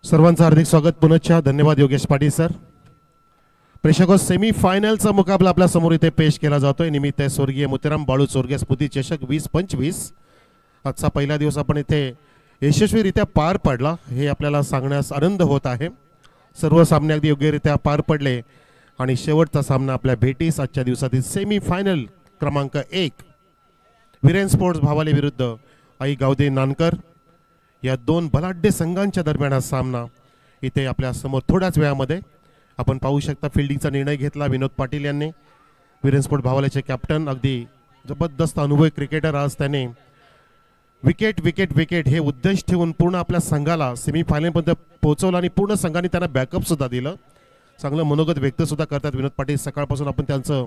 सर्वांचं हार्दिक स्वागत पुनश्च धन्यवाद योगेश पाटील सर. प्रेक्षको सेमी फायनलचा मुकाबला आपल्या समोर इथे पेश केला जातोय. निमित्त आहे स्वर्गीय मोतीराम बाळू चोरगे स्मृती चषक 2025. आजचा पहिला दिवस आपण इथे यशस्वीरित्या पार पडला हे आपल्याला सांगण्यास आनंद होत आहे. सर्व सामने अगदी योग्यरित्या पार पडले आणि शेवटचा सामना आपल्या भेटीस आजच्या दिवसातील सेमी फायनल क्रमांक 1 विरेन स्पोर्ट्स भावाले विरुद्ध आई गावदे नानकर या दोन बलाढ्य संघांच्या दरम्यान हा सामना इथे आपल्या समोर थोड्याच वेळामध्ये आपण पाहू शकता. फिल्डिंगचा निर्णय घेतला विनोद पाटील यांनी. विरेन स्पोर्ट्स भावाल्याचे कॅप्टन अगदी जबरदस्त अनुभवी क्रिकेटर. आज त्याने विकेट विकेट विकेट हे उद्देश ठेवून पूर्ण आपल्या संघाला सेमीफायनलपर्यंत पोहोचवलं आणि पूर्ण संघाने त्यांना बॅकअप सुद्धा दिलं. चांगलं मनोगत व्यक्त सुद्धा करतात विनोद पाटील. सकाळपासून आपण त्यांचं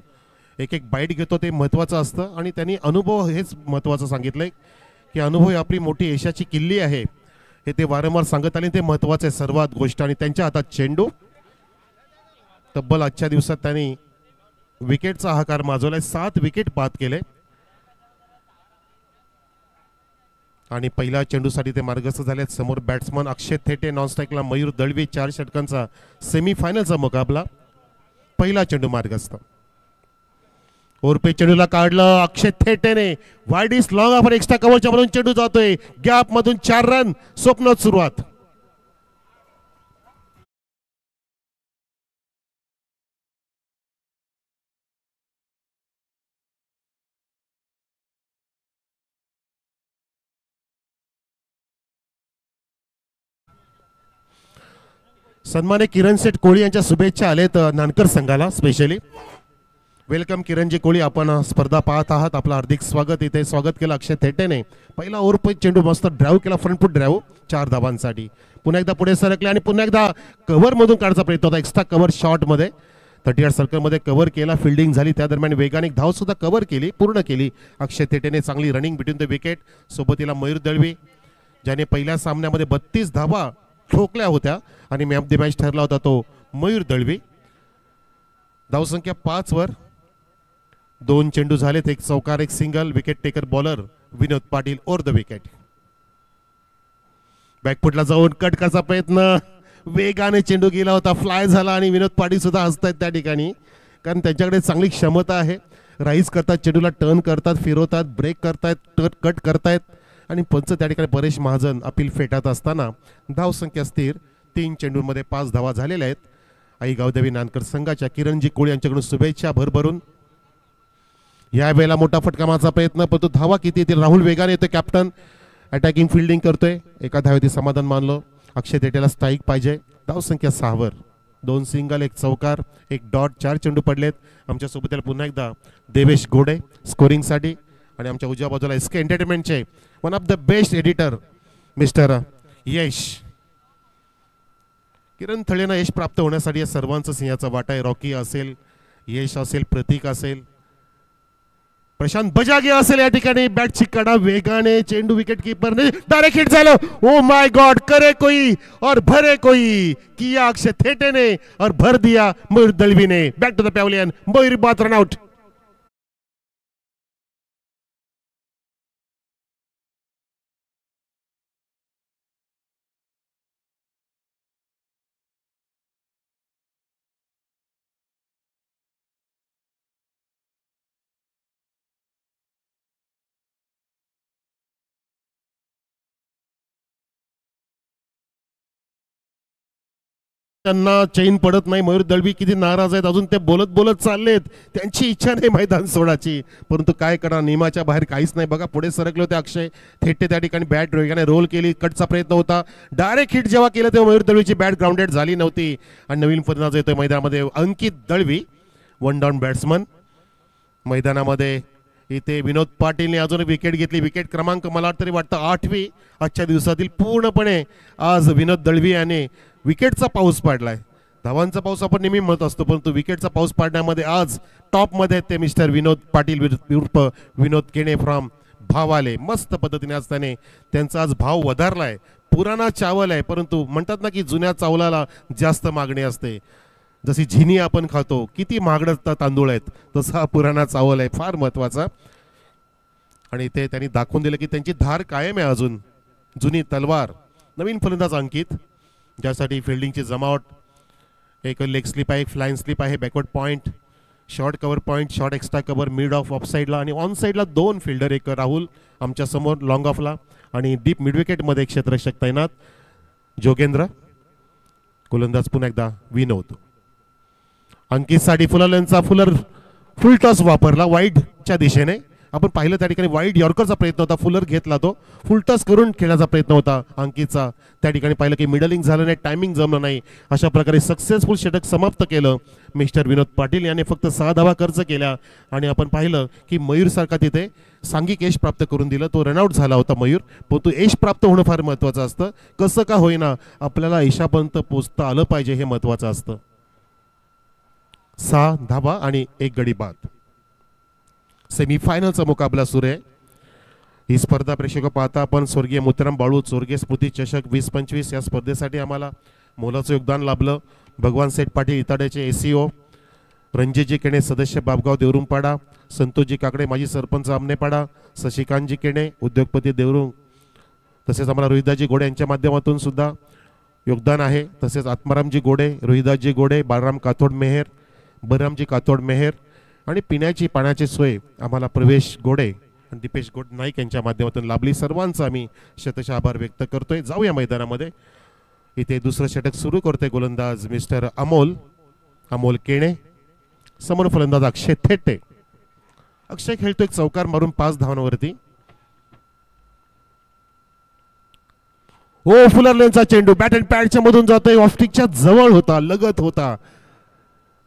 एक एक बाईट घेतो ते महत्त्वाचं असतं आणि त्यांनी अनुभव हेच महत्त्वाचं सांगितलंय की अनुभव ही आपली मोठी यशाची किल्ली आहे हे ते वारंवार सांगत आले. ते महत्त्वाचं आहे सर्वात गोष्ट. आणि त्यांच्या हातात चेंडू. तब्बल आजच्या दिवसात त्यांनी विकेटचा हाकार माजवलाय. 7 विकेट बाद केले आणि पहिल्या चेंडूसाठी ते मार्गस्थ झालेत. समोर बॅट्समन अक्षय थेटे, नॉन स्ट्राईकला मयूर दळवी. 4 षटकांचा सेमीफायनलचा मुकाबला. पहिला चेंडू मार्गस्थ. ओरपे चेंडूला काढलं अक्षय थेटेने. Wide is long off extra कव्हरच्या मधून चेंडू जातोय. गॅप मधून 4 रन. स्वप्नात सुरुवात. सन्मान्य किरण शेठ कोळी यांच्या शुभेच्छा आलेत नानकर संघाला स्पेशली. वेलकम किरणजी कोळी. आपण स्पर्धा पाहत आहात. आपलं हार्दिक स्वागत. इथे स्वागत केलं अक्षय थेटेने. पहिला ओव्हर चेंडू मस्त ड्राईव्ह केला. फ्रंट फूट ड्राईव्ह 4 धावांसाठी. पुन्हा एकदा पुढे सरकले आणि पुन्हा एकदा कव्हर मधून काढायचा प्रयत्न होता. एक्स्ट्रा कव्हर शॉट मध्ये 38 सर्कलमध्ये कव्हर केला. फिल्डिंग झाली. त्या दरम्यान वेगाने धाव सुद्धा कव्हर केली, पूर्ण केली अक्षय थेटेने. चांगली रनिंग बिटवीन द विकेट. सोबतीला मयूर दळवी ज्याने पहिल्या सामन्यामध्ये 32 धावा ठोकल्या होत्या आणि मॅन ऑफ द मॅच ठरला होता तो मयूर दळवी. धावसंख्या 5 वर 2 चेंडू झालेत. 1 चौकार 1 single. Wicket taker bowler Vinod Patil over the wicket. बॅकफुटला जाऊन कट करायचा प्रयत्न. वेगाने चेंडू गेला होता. फ्लाय झाला आणि विनोद पाटील सुद्धा हसतायत त्या ठिकाणी कारण त्यांच्याकडे चांगली क्षमता आहे. राईज करतात, चेंडूला टर्न करतात, फिरवतात, ब्रेक करतायत, कट करतायत आणि पंच त्या ठिकाणी परेश महाजन अपील फेटात असताना धावसंख्या स्थिर. 3 चेंडूंमध्ये 5 धावा झालेल्या आहेत. आई गावदेवी नानकर संघाच्या किरणजी कोळी यांच्याकडून शुभेच्छा भरभरून. या वेळेला मोठा फटका मारचा प्रयत्न, परंतु धावा किती येतील. राहुल वेगाने येतोय. कॅप्टन अटॅकिंग फिल्डिंग करतोय. एका धावेतील समाधान मानलं. अक्षय थेटेला स्ट्राईक पाहिजे. धावसंख्या 6 वर 2 सिंगल 1 चौकार 1 डॉट. 4 चेंडू पडलेत. आमच्या सोबत पुन्हा एकदा देवेश घोडे स्कोरिंगसाठी आणि आमच्या उजव्या बाजूला एसके एंटरटेनमेंटचे one of the best editor mister Yash. Kiran थळेंना यश प्राप्त होण्यासाठी या सर्वांचं सिंहाचा वाटा आहे. रॉकी असेल, यश असेल, प्रतीक असेल, प्रशांत बजागे असेल. या ठिकाणी बॅटची कडा वेगाने चेंडू विकेट कीपरने डायरेक्ट हिट झालं. ओ माय गॉड, करे कोई और भरे कोई. किया अक्षय थेटेने और भर दिया मयूर दळवीने. Back to the pavilion. Mayur बाद रन आउट. त्यांना चैन पडत नाही. मयूर दळवी किती नाराज आहेत. अजून ते बोलत बोलत चाललेत. त्यांची इच्छा नाही मैदान सोडायची, परंतु काय करा, नियमाच्या बाहेर काहीच नाही. बघा पुढे सरकले होते अक्षय थेटे. त्या ठिकाणी बॅट वेगाने रोल केली. कटचा प्रयत्न होता. डायरेक्ट हिट जेव्हा केलं तेव्हा मयूर दळवीची बॅट ग्राउंडेड झाली नव्हती आणि नवीन फलंदाज येतोय मैदानामध्ये अंकित दळवी, 1 डाऊन बॅट्समन मैदानामध्ये. इथे विनोद पाटीलने अजून विकेट घेतली. विकेट क्रमांक मला तरी वाटतं 8वी आजच्या दिवसातील. पूर्णपणे आज विनोद दळवी याने विकेटचा पाऊस पाडलाय. धावांचा पाऊस आपण नेहमी म्हणत असतो, परंतु विकेटचा पाऊस पाडण्यामध्ये आज टॉपमध्ये ते मिस्टर विनोद पाटील उर्फ विनोद केणे फ्रॉम भावाले. मस्त पद्धतीने आज त्याने त्यांचा आज भाव वधारलाय. पुराणा चावल आहे, परंतु म्हणतात ना की जुन्या चावलाला जास्त मागणी असते. जशी झिनी आपण खातो, किती महागडा तांदूळ आहेत, तसा पुराणा चावल आहे, फार महत्त्वाचा. आणि ते त्यांनी दाखवून दिलं की त्यांची धार कायम आहे अजून. जुनी तलवार. नवीन फलंदाज अंकित ज्यासाठी फिल्डिंगची जमावट, एक लेग स्लिप आहे, एक फ्लाईन स्लिप आहे, backward point, short cover point, short extra cover, mid of of साईडला आणि ऑन साईडला 2 फिल्डर, एक राहुल आमच्या समोर लॉंग ऑफला आणि डीप मिड विकेटमध्ये एक क्षेत्ररक्षक तैनात जोगेंद्र. गोलंदाज पुन्हा एकदा विनोद. अंकितसाठी फुलरचा फुल टॉस वापरला वाईडच्या दिशेने. आपण पाहिलं त्या ठिकाणी वाईड यॉर्करचा प्रयत्न होता, फुलर घेतला, तो फुल टॉस करून खेळण्याचा प्रयत्न होता अंकितचा. त्या ठिकाणी पाहिलं की मिडलिंग झालं नाही, टायमिंग जमलं नाही. अशा प्रकारे सक्सेसफुल षटक समाप्त केलं मिस्टर विनोद पाटील याने. फक्त 6 धावा खर्च केल्या आणि आपण पाहिलं की मयूर सारखा तिथे सांघिक यश प्राप्त करून दिलं. तो रनआउट झाला होता मयूर, परंतु यश प्राप्त होणं फार महत्त्वाचं असतं. कसं का होईना आपल्याला यशापर्यंत पोहोचता आलं पाहिजे, हे महत्त्वाचं असतं. 6 धावा आणि 1 गडी बाद. सेमीफायनलचा मुकाबला सुरू आहे. ही स्पर्धा प्रेक्षक पाहता आपण स्वर्गीय मोतीराम बाळू चोरगे स्मृती चषक 2025 या स्पर्धेसाठी आम्हाला मोलाचं योगदान लाभलं. भगवान सेठ पाटील इताड्याचे एसीओ, रणजितजी केणे सदस्य बाबगाव देवरुंगपाडा, संतोषजी काकडे माजी सरपंच आमनेपाडा, शशिकांतजी केणे उद्योगपती देवरुंग, तसेच आम्हाला रोहिदासजी गोडे यांच्या माध्यमातून सुद्धा योगदान आहे. तसेच आत्मारामजी गोडे, रोहिदासजी गोडे, बाळराम काथोड मेहेर, बलरामजी काथोड मेहेर आणि पिण्याची पाण्याची सोय आम्हाला प्रवेश गोडे आणि दीपेश गोड नाईक यांच्या माध्यमातून लाभली. सर्वांचा आम्ही शतशः आभार व्यक्त करतोय. जाऊया मैदानामध्ये. इथे दुसरं षटक सुरू करतोय गोलंदाज मिस्टर अमोल केणे. समोर फलंदाज अक्षय थेटे. अक्षय खेळतो एक चौकार मारून 5 धावांवरती. ओ फुलर लेनचा चेंडू बॅट अँड पॅडच्या मधून जातोय, ऑफस्टिकच्या जवळ होता, लगत होता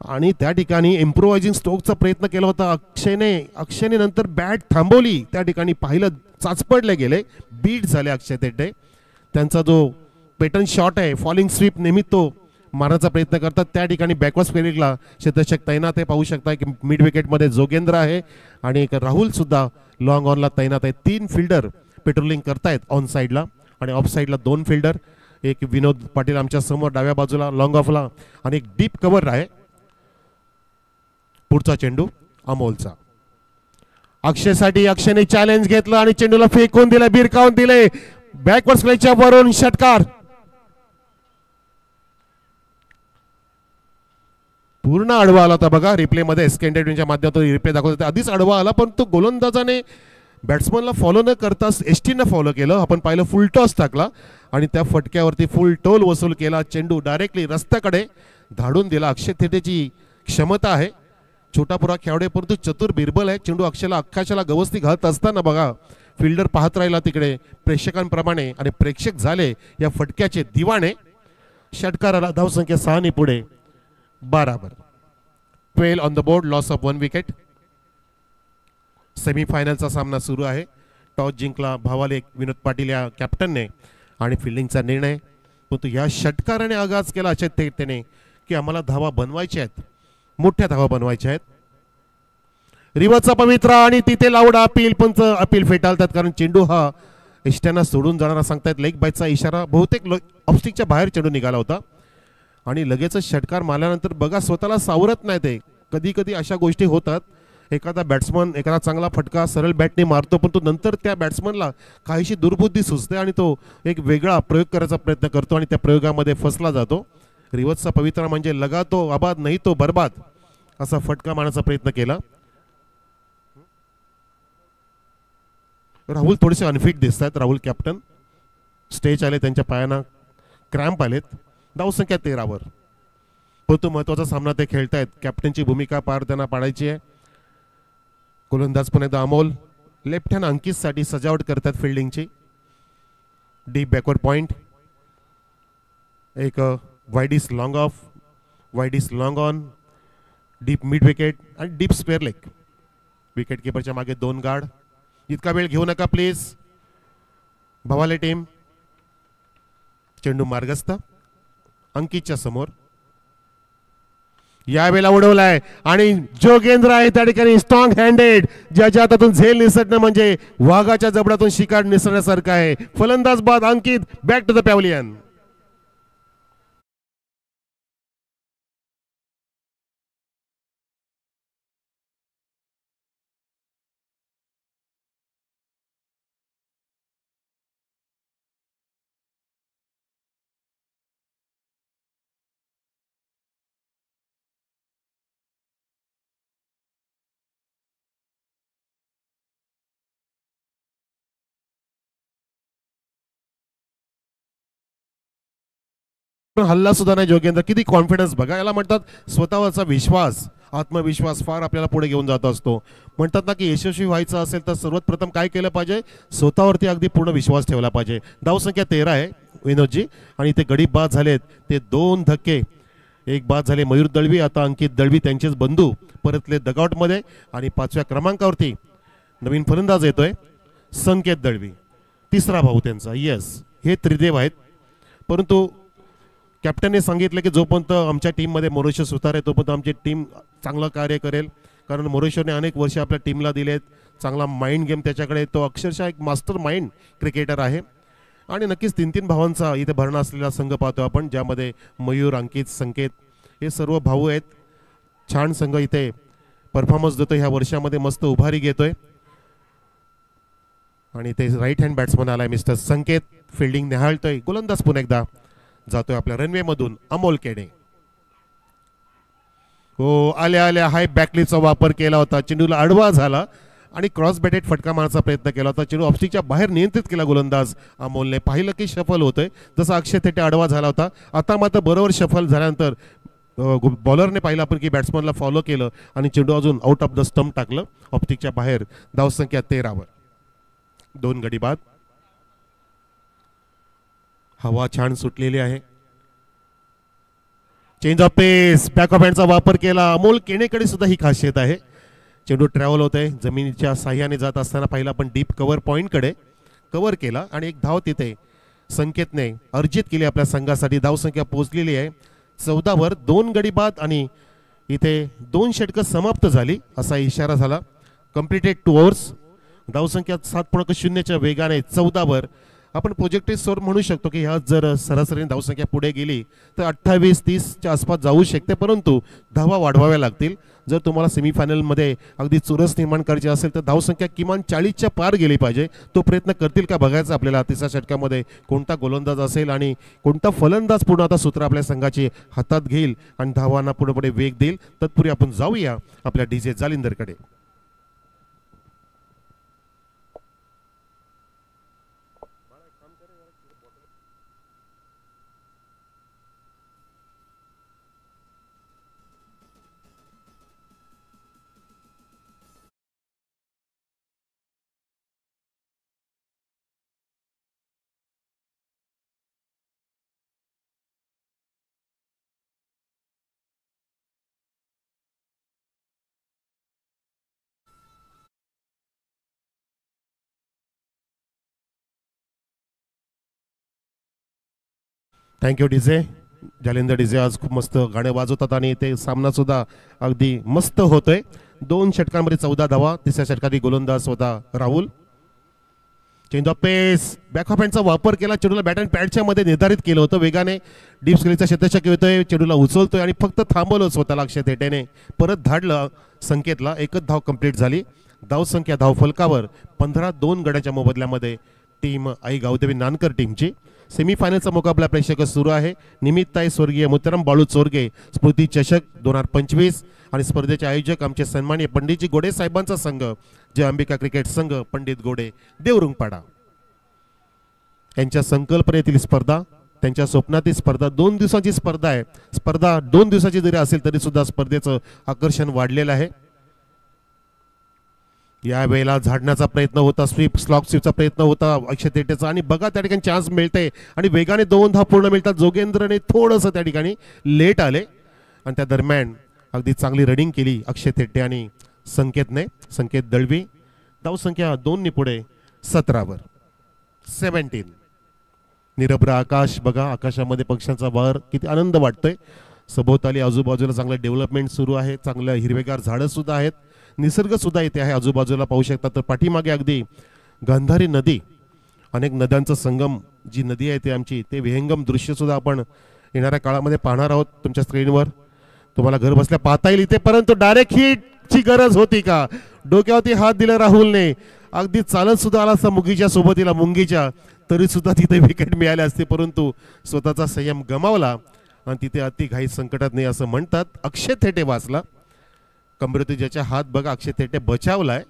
आणि त्या ठिकाणी इम्प्रोवायझिंग स्ट्रोकचा प्रयत्न केला होता अक्षयने नंतर बॅट थांबवली. त्या ठिकाणी पाहिलं चाचपडले गेले, बीट झाले अक्षय थेटे. त्यांचा जो पॅटर्न शॉट आहे, फॉलिंग स्वीप नेहमी तो मारण्याचा प्रयत्न करतात. त्या ठिकाणी बॅकवर्ड स्पेलिंगला क्षेत्ररक्षक तैनात आहे. पाहू शकता की मिड विकेटमध्ये जोगेंद्र आहे आणि एक राहुल सुद्धा लॉंग ऑनला तैनात आहे. 3 फिल्डर पेट्रोलिंग करतायत ऑन साईडला आणि ऑफ साईडला 2 फिल्डर. एक विनोद पाटील आमच्या समोर डाव्या बाजूला लॉंग ऑफला आणि एक डीप कव्हर आहे. पुढचा चेंडू अमोलचा. अक्षयसाठी अक्षयने चॅलेंज घेतलं आणि चेंडूला फेकून दिले, बिरकावून दिले. बॅकवर्ड स्पेलिंगच्या वरून षटकार. पूर्ण आडवा आला होता बघा रिप्ले मध्ये. एसकेंडेडच्या माध्यमातून रिप्ले दाखवत होते. आधीच आडवा आला पण तो गोलंदाजाने बॅट्समनला फॉलो न करता एसटीनं फॉलो केलं. आपण पाहिलं फुल टॉस टाकला आणि त्या फटक्यावरती फुल टोल वसूल केला. चेंडू डायरेक्टली रस्त्याकडे धाडून दिला. अक्षय थेटेची क्षमता आहे, छोटापुरा खेळाडू परंतु चतुर बिरबल आहे. चेंडू अक्षयाला गवसती घालत असताना बघा फिल्डर पाहत राहिला तिकडे प्रेक्षकांप्रमाणे आणि प्रेक्षक झाले या फटक्याचे दिवाणे. षटकाराला धावसंख्या 6 ने पुढे बराबर. 12 on the board, loss of 1 wicket. सेमीफायनलचा सामना सुरू आहे. टॉस जिंकला भावाले विनोद पाटील या कॅप्टनने आणि फिल्डिंगचा निर्णय, परंतु या षटकाराने आगाज केला अक्षय थेटेने की आम्हाला धावा बनवायच्या आहेत, मोठ्या धावा बनवायच्या आहेत. रिवर्सचा पवित्रा आणि तिथे लावडा अपील, पंच अपील फेटाळतात कारण चेंडू हा इष्ट्यांना सोडून जाणारा सांगतायत. लेग बाईटचा इशारा, बहुतेक ऑफस्टिकच्या बाहेर चेंडू निघाला होता आणि लगेच षटकार मारल्यानंतर बघा स्वतःला सावरत नाही ते. कधी कधी अशा गोष्टी होतात. एखादा बॅट्समन एखादा चांगला फटका सरळ बॅटने मारतो पण तो नंतर त्या बॅट्समनला काहीशी दुर्बुद्धी सुचते आणि तो एक वेगळा प्रयोग करायचा प्रयत्न करतो आणि त्या प्रयोगामध्ये फसला जातो. रिवर्सचा पवित्रा म्हणजे लगा तो आबाद नाही तो बर्बाद असा फटका मारण्याचा प्रयत्न केला. राहुल थोडेसे अनफिट दिसत आहेत. राहुल कॅप्टन स्टेज आले, त्यांच्या पायांना क्रॅम्प आलेत. धावसंख्या 13 वर, परंतु महत्वाचा सामना ते खेळतायत. कॅप्टनची भूमिका पार त्यांना पाडायची आहे. गोलंदाज पण एकदा अमोल लेफ्ट हँड अंकित साठी सजावट करतात फिल्डिंगची. डीप बॅकवर्ड पॉइंट, एक wide is long of, wide is long on, deep mid wicket आणि डीप स्क्वेअर लेग. विकेट किपरच्या मागे 2 गार्ड. इतका वेळ घेऊ नका प्लीज भवाले टीम. चेंडू मार्गस्थ अंकितच्या समोर. यावेळेला उडवलाय आणि जोगेंद्र आहे त्या ठिकाणी स्ट्रॉंग हँडेड. ज्याच्या हातातून झेल निसटणं म्हणजे वाघाच्या जबडातून शिकार निसटण्यासारखं आहे. फलंदाज बाद अंकित, बॅक टू द पॅव्हलियन. पण हल्ला सुद्धा नाही जोगेंद्र. किती कॉन्फिडन्स बघा, याला म्हणतात स्वतःवरचा विश्वास, आत्मविश्वास फार आपल्याला पुढे घेऊन जात असतो. म्हणतात ना की यशस्वी व्हायचं असेल तर सर्वात प्रथम काय केलं पाहिजे, स्वतःवरती अगदी पूर्ण विश्वास ठेवला पाहिजे. धावसंख्या 13 आहे विनोदजी, आणि ते गडी बाद झालेत ते 2 धक्के. एक बाद झाले मयूर दळवी, आता अंकित दळवी त्यांचेच बंधू परतले डगआउटमध्ये. आणि 5व्या क्रमांकावरती नवीन फलंदाज येतोय संकेत दळवी, तिसरा भाऊ त्यांचा. येस, हे त्रिदेव आहेत. परंतु कॅप्टनने सांगितलं की जोपर्यंत आमच्या टीममध्ये मोरेश्वर सुतार आहे तोपर्यंत आमची टीम चांगलं कार्य करेल. कारण मोरेश्वरने अनेक वर्ष आपल्या टीमला दिलेत, चांगला माइंड गेम त्याच्याकडे, तो अक्षरशः एक मास्टर माइंड क्रिकेटर आहे. आणि नक्कीच 3-3 भावांचा इथे भरणा असलेला संघ पाहतो आपण, ज्यामध्ये मयूर, अंकित, संकेत हे सर्व भाऊ आहेत. छान संघ इथे परफॉर्मन्स देतो, ह्या वर्षामध्ये मस्त उभारी घेतोय. आणि ते राईट हँड बॅट्समन आलाय मिस्टर संकेत, फिल्डिंग निहाळतोय. गोलंदाज पुन्हा एकदा जातोय आपल्या रनवे मधून अमोल केडे. हो, आल्या आल्या हाय बॅकलीचा वापर केला होता, चेंडूला आडवा झाला आणि क्रॉस बॅटेड फटका मारण्याचा प्रयत्न केला होता. चेंडू ऑफस्टिकच्या बाहेर नियंत्रित केला गोलंदाज अमोलने. पाहिलं की शफल होतोय, जसा अक्षय थेटे आडवा झाला होता. आता मात्र बरोबर शफल झाल्यानंतर बॉलरने पाहिलं आपण की बॅट्समनला फॉलो केलं आणि चेंडू अजून आउट ऑफ द स्टंप टाकलं ऑप्टिकच्या बाहेर. धावसंख्या 13 वर 2 गडी बाद. हवा छान सुटलेली आहे. Change of pace, back of हँडचा वापर केला. अमोल केणेकडे सुद्धा ही खासियत आहे. चेंडू ट्रॅव्हल होत आहे, जमिनीच्या साह्याने जात असताना पाहिला आपण डीप कव्हर पॉईंटकडे कव्हर केला आणि एक धाव तिथे संकेतने अर्जित केली आपल्या संघासाठी. धावसंख्या पोहोचलेली आहे 14 वर 2 गडी बाद आणि इथे 2 षटकं समाप्त झाली असा इशारा झाला. Completed 2 overs. धावसंख्या 7.0च्या वेगाने 14 वर आपण प्रोजेक्टेड स्कोर म्हणू शकतो की ह्या जर सरासरी धावसंख्या पुढे गेली तर 28-30च्या आसपास जाऊ शकते. परंतु धावा वाढवाव्या लागतील. जर तुम्हाला सेमीफायनलमध्ये अगदी चुरस निर्माण करायची असेल तर धावसंख्या किमान 40च्या पार गेली पाहिजे. तो प्रयत्न करतील का बघायचं आपल्याला. तिसऱ्या षटकामध्ये कोणता गोलंदाज असेल आणि कोणता फलंदाज पूर्ण आता सूत्र आपल्या संघाची हातात घेईल आणि धावांना पुढे पुढे वेग देईल. तत्पूर्वी आपण जाऊया आपल्या डीजे जालिंदरकडे. Thank you DJ. जालिंदर डीजे आज खूप मस्त गाणे वाजवतात आणि ते सामना सुद्धा अगदी मस्त होतोय. 2 षटकांमध्ये 14 धावा. तिसऱ्या षटकात गोलंदाज स्वतः Rahul. Change of pace, back of हँडचा वापर केला. चेंडूला बॅट अँड पॅडच्या मध्ये निर्धारित केलं होतं. वेगाने डीप स्किलचा शतक येतोय, चेंडूला उचलतोय आणि फक्त थांबवलं स्वतःला अक्षय थेटेने. परत धाडलं संकेतला. एकच धाव कंप्लीट झाली. धावसंख्या धाव फलकावर 15-2 गड्याच्या मोबदल्यामध्ये टीम आई गावदेवी नानकर टीमची. सेमीफायनलचा मुकाबला प्रेक्षक सुरू आहे. निमित्त आहे स्वर्गीय मुत्तरम बाळू चोरगे स्मृती चषक 2025 आणि स्पर्धेचे आयोजक आमचे सन्माननीय पंडितजी गोडे साहेबांचा संघ जय अंबिका क्रिकेट संघ पंडित गोडे देवरुंगपाडा यांच्या संकल्पनेतील स्पर्धा, त्यांच्या स्वप्नातील स्पर्धा 2 दिवसांची स्पर्धा आहे. स्पर्धा 2 दिवसाची जरी असेल तरी सुद्धा स्पर्धेचं आकर्षण वाढलेलं आहे. या वेळेला झाडण्याचा प्रयत्न होता, स्लॉक स्वीपचा प्रयत्न होता अक्षय थेटेचा आणि बघा त्या ठिकाणी चान्स मिळते आणि वेगाने 2 धाव पूर्ण मिळतात. जोगेंद्रने थोडंसं त्या ठिकाणी लेट आले आणि त्या दरम्यान अगदी चांगली रनिंग केली अक्षय थेटे आणि संकेतने. संकेत दळवी. धावसंख्या 2 ने पुढे 17 वर 17. निरभ्र आकाश बघा, आकाशामध्ये पक्ष्यांचा बहर, किती आनंद वाटतोय. सभोवताली आजूबाजूला चांगलं डेव्हलपमेंट सुरू आहे. चांगलं हिरवेगार झाडं सुद्धा आहेत. निसर्ग सुद्धा इथे आहे आजूबाजूला पाहू शकता. तर पाठीमागे अगदी गांधारी नदी, अनेक नद्यांचा संगम जी नदी आहे ते आमची, ते विहंगम दृश्य सुद्धा आपण येणाऱ्या काळामध्ये पाहणार आहोत तुमच्या स्क्रीनवर. तुम्हाला घर बसल्या पाहता येईल इथे. परंतु डायरेक्ट हिटची गरज होती का? डोक्यावरती हात दिला राहुलने. अगदी चालत सुद्धा आला असता मुंगीच्या सोबतीला, मुंगीच्या, तरी सुद्धा तिथे विकेट मिळाले असते. परंतु स्वतःचा संयम गमावला आणि तिथे अति घाई संकटात नाही असं म्हणतात. अक्षय थेटे वाचला. कमरेवरती ज्याच्या हात बघा अक्षय थेटे बचावलाय.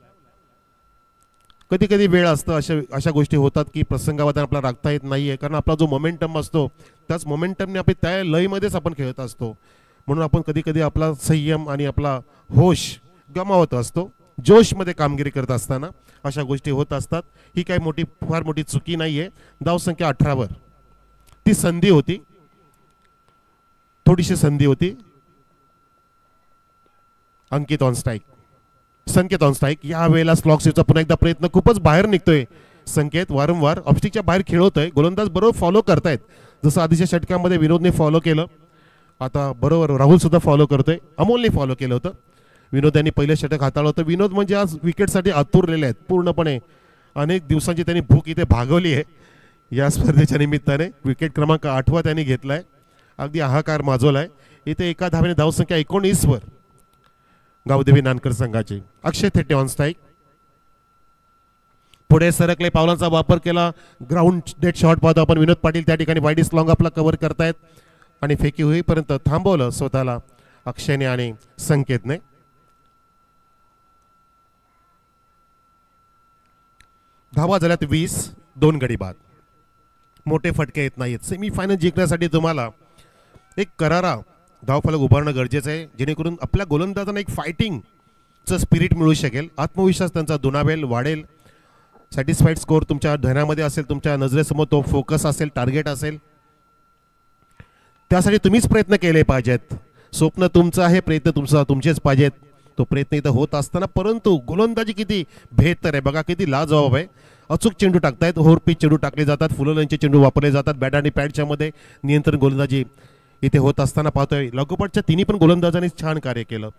कधी कधी वेळ असतं, अशा अशा गोष्टी होतात की प्रसंगावादान आपल्याला राखता येत नाही आहे, कारण आपला जो मोमेंटम असतो त्याच मोमेंटमने आपण त्या लयमध्येच आपण खेळत असतो. म्हणून आपण कधी कधी आपला संयम आणि आपला होश गमावत असतो जोशमध्ये कामगिरी करत असताना. अशा गोष्टी होत असतात. ही काही फार मोठी चुकी नाही आहे. धावसंख्या 18वर ती संधी होती, थोडीशी संधी होती. Ankit on strike, Sanket on strike. या वेळेला स्लॉक सेव्हचा पुन्हा एकदा प्रयत्न, खूपच बाहेर निघतोय संकेत, वारंवार ऑफस्टिकच्या बाहेर खेळवतोय. गोलंदाज बरोबर फॉलो करतायत, जसं आधीच्या षटकामध्ये विनोदने फॉलो केलं, आता बरोबर राहुल सुद्धा फॉलो करतोय. अमोलने फॉलो केलं होतं. विनोद यांनी पहिलं षटक हाताळलं होतं. विनोद म्हणजे आज विकेटसाठी आतुरलेले आहेत पूर्णपणे. अनेक दिवसांची त्यांनी भूक इथे भागवली आहे या स्पर्धेच्या निमित्ताने. विकेट क्रमांक 8वा त्यांनी घेतलाय, अगदी हाहाकार माजवलाय. इथे एका धावेने धावसंख्या 19वर गावदेवी नानकर संघाची. अक्षय थेटे ऑन स्ट्राईक, पुढे सरकले, पावलांचा वापर केला, ग्राउंड डेट शॉट पाहतो आपण. विनोद पाटील त्या ठिकाणी वाईड लॉंग आपला कव्हर करतायत आणि फेकी होईपर्यंत थांबवलं स्वतःला अक्षयने आणि संकेतने. धावा झाल्यात 20, 2 गडी बाद. मोठे फटके येत नाहीत. सेमीफायनल जिंकण्यासाठी तुम्हाला एक करारा धावफलक उभारणं गरजेचं आहे, जेणेकरून आपल्या गोलंदाजांना एक फायटिंगचं स्पिरिट मिळू शकेल, आत्मविश्वास त्यांचा दुणावेल, वाढेल. सॅटिस्फाईड स्कोअर तुमच्या ध्यानामध्ये असेल, तुमच्या नजरेसमोर तो फोकस असेल, टार्गेट असेल. त्यासाठी तुम्हीच प्रयत्न केले पाहिजेत. स्वप्न तुमचं आहे, प्रयत्न तुमचेच पाहिजेत. तो प्रयत्न इथं होत असताना, परंतु गोलंदाजी किती बेहतर आहे बघा, किती लाजवाब आहे. अचूक चेंडू टाकतायत, होरपीच चेंडू टाकले जातात, फुलंचे चेंडू वापरले जातात. बॅट आणि पॅडच्या मध्ये नियंत्रण गोलंदाजी इथे होत असताना पाहतोय. लागोपाठच्या तिन्ही पण गोलंदाजांनी छान कार्य केलं.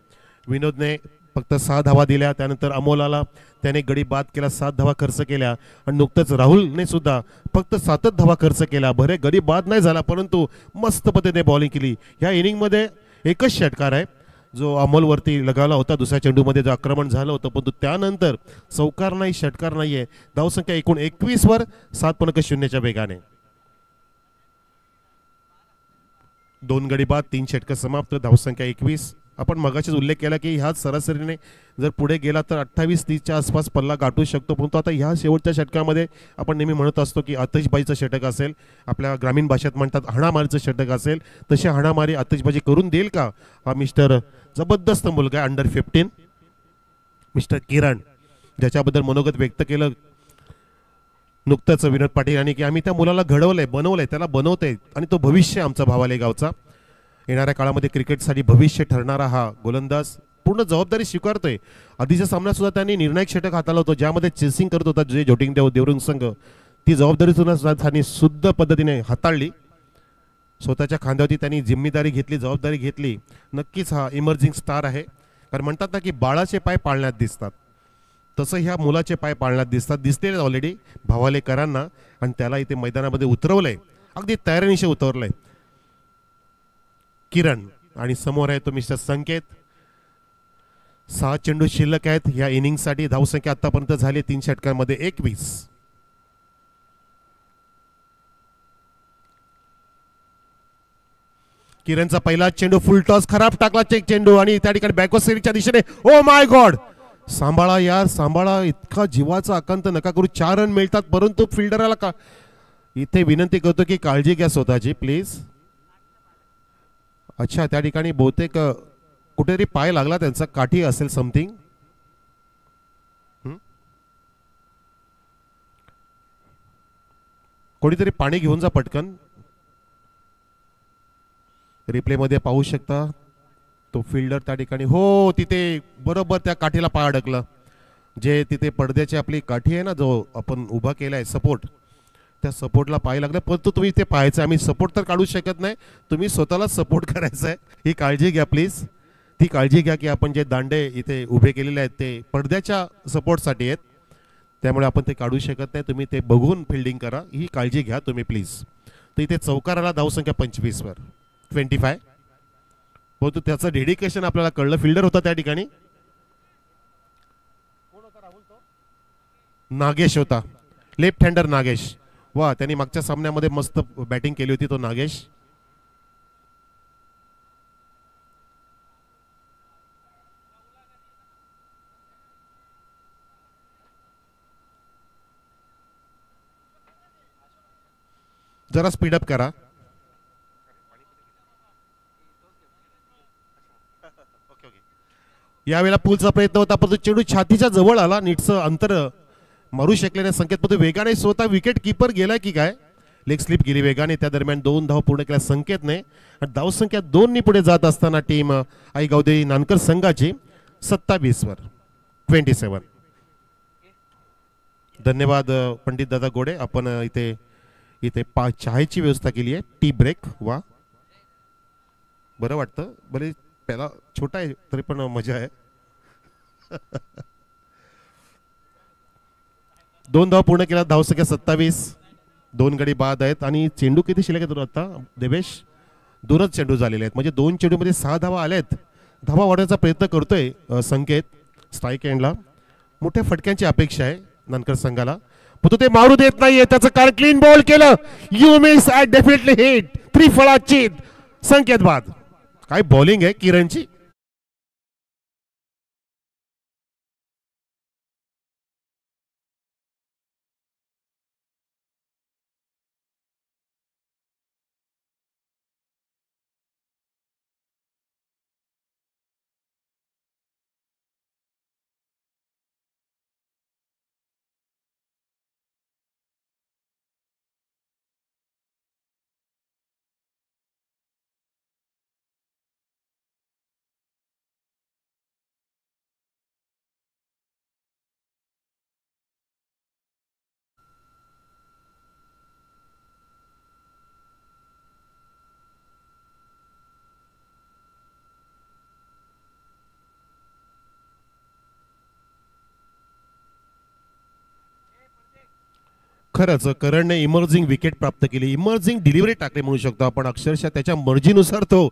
विनोदने फक्त 6 धावा दिल्या, त्यानंतर अमोलाला त्याने गडी बाद केला, 7 धावा खर्च केल्या, आणि नुकतंच राहुलने सुद्धा फक्त 7च धावा खर्च केला. भरे गडी बाद नाही झाला, परंतु मस्त पद्धतीने बॉलिंग केली. ह्या इनिंगमध्ये एकच षटकार आहे जो अमोलवरती लगावला होता, दुसऱ्या चेंडूमध्ये जो आक्रमण झालं होतं, परंतु त्यानंतर चौकार नाही, षटकार नाहीये. धावसंख्या एकूण 21वर 7.0च्या वेगाने. 2 गडी बाद, 3 षटकं समाप्त, धावसंख्या 21. आपण मगाशीच उल्लेख केला की ह्याच सरासरीने जर पुढे गेला तर 28-30च्या आसपास पल्ला गाठू शकतो. परंतु आता ह्या शेवटच्या षटकामध्ये आपण नेहमी म्हणत असतो की आतिषबाजीचं षटक असेल, आपल्या ग्रामीण भाषेत म्हणतात हाणामारीचं षटक असेल, तशी हाणामारी आतिषबाजी करून देईल का हा मिस्टर जबरदस्त मुलगा आहे, अंडर 15 मिस्टर किरण, ज्याच्याबद्दल मनोगत व्यक्त केलं नुकतंच विनोद पाटील यांनी की आम्ही त्या मुलाला घडवलंय, बनवलंय, त्याला बनवतंय आणि तो भविष्य आमचा भावाले गावचा. येणाऱ्या काळामध्ये क्रिकेटसाठी भविष्य ठरणारा हा गोलंदाज पूर्ण जबाबदारी स्वीकारतोय. आधीच्या सामन्यात सुद्धा त्यांनी निर्णायक षटक हाताळलं होतं, ज्यामध्ये चेसिंग करत होता जे जोटिंग देवरुंग संघ. ती जबाबदारी सुद्धा त्यांनी शुद्ध पद्धतीने हाताळली. स्वतःच्या खांद्यावरती त्यांनी जिम्मेदारी घेतली, जबाबदारी घेतली. नक्कीच हा इमर्जिंग स्टार आहे, कारण म्हणतात ना की बाळाचे पाय पाळण्यात दिसतात, तसं ह्या मुलाचे पाय पाळण्यात दिसतात, दिसते ऑलरेडी भावालेकरांना. आणि त्याला इथे मैदानामध्ये उतरवलंय, अगदी तयारीनिशी उतरलंय किरण. आणि समोर आहे तो मिस्टर संकेत. 6 चेंडू शिल्लक आहेत या इनिंगसाठी. धावसंख्या आतापर्यंत झाली 3 षटकांमध्ये 21. किरणचा पहिला चेंडू फुल टॉस, खराब टाकला चेक चेंडू आणि त्या ठिकाणी बॅकवर्ड स्टेरिंगच्या दिशेने. ओ माय गॉड, सांभाळा यार, सांभाळा, इतका जीवाचा आकांत नका करू. 4 रन मिळतात, परंतु फिल्डरला का इथे विनंती करतो की काळजी घ्या स्वतःची प्लीज. अच्छा, त्या ठिकाणी बहुतेक कुठेतरी पाय लागला त्यांचा, काठी असेल समथिंग. कोणीतरी पाणी घेऊन जा पटकन. रिप्ले मध्ये पाहू शकता तो फिल्डर त्या ठिकाणी, हो तिथे बरोबर त्या काठीला पाय अडकलं. जे तिथे पडद्याची आपली काठी आहे ना, जो आपण उभा केलाय सपोर्ट, त्या सपोर्टला पाय लागला. परंतु तुम्ही ते पाहायचं, आम्ही सपोर्ट तर काढू शकत नाही, तुम्ही स्वतःला सपोर्ट करायचा आहे. ही काळजी घ्या प्लीज, ती काळजी घ्या की आपण जे दांडे इथे उभे केलेले आहेत ते पडद्याच्या सपोर्टसाठी आहेत, त्यामुळे आपण ते काढू शकत नाही. तुम्ही ते बघून फिल्डिंग करा, ही काळजी घ्या तुम्ही प्लीज. तर इथे चौकाराला धावसंख्या 25वर 25. परंतु त्याचं डेडिकेशन आपल्याला कळलं. फिल्डर होता त्या ठिकाणी, नागेश होता, लेफ्ट हँडर नागेश. वा, त्यांनी मागच्या सामन्यामध्ये मस्त बॅटिंग केली होती तो नागेश. जरा स्पीडअप करा. यावेळेला पूलचा प्रयत्न होता परंतु चेंडू छातीच्या जवळ आला. नीटचं अंतर मारू शकले नाही संकेत, परंतु वेगाने स्वतः विकेट कीपर गेलाय की काय, लेग स्लिप गेली वेगाने. त्या दरम्यान 2 धाव पूर्ण केल्या संकेतने. धावसंख्या 2 पुढे जात असताना टीम आई गावदेवी नानकर संघाची 27 वर 27. धन्यवाद पंडित दादा गोडे, आपण इथे इथे चहाची व्यवस्था केली आहे. Tea break. वा बरं वाटतं. बरे पहिला छोटा आहे तरी पण मजा आहे. 2 धाव पूर्ण केला. धावसंख्या 27. 2 गडी बाद आहेत आणि चेंडू किती शिल्लक आहेत आता देवेश? 2च चेंडू झालेले आहेत, म्हणजे 2 चेंडूमध्ये 6 धावा आल्यात. धावा वाढवण्याचा प्रयत्न करतोय संकेत. स्ट्राईक एंडला मोठ्या फटक्यांची अपेक्षा आहे नानकर संघाला, पण ते मारू देत नाहीये. त्याचं कारण क्लीन बॉल केलं. You miss I definitely hit. त्रिफळाची संकेत बाद. काय बॉलिंग आहे किरणची. खरंच करणने इमर्जिंग विकेट प्राप्त केली. इमर्जिंग डिलिव्हरी टाकली म्हणू शकतो आपण. अक्षरशः त्याच्या मर्जीनुसार तो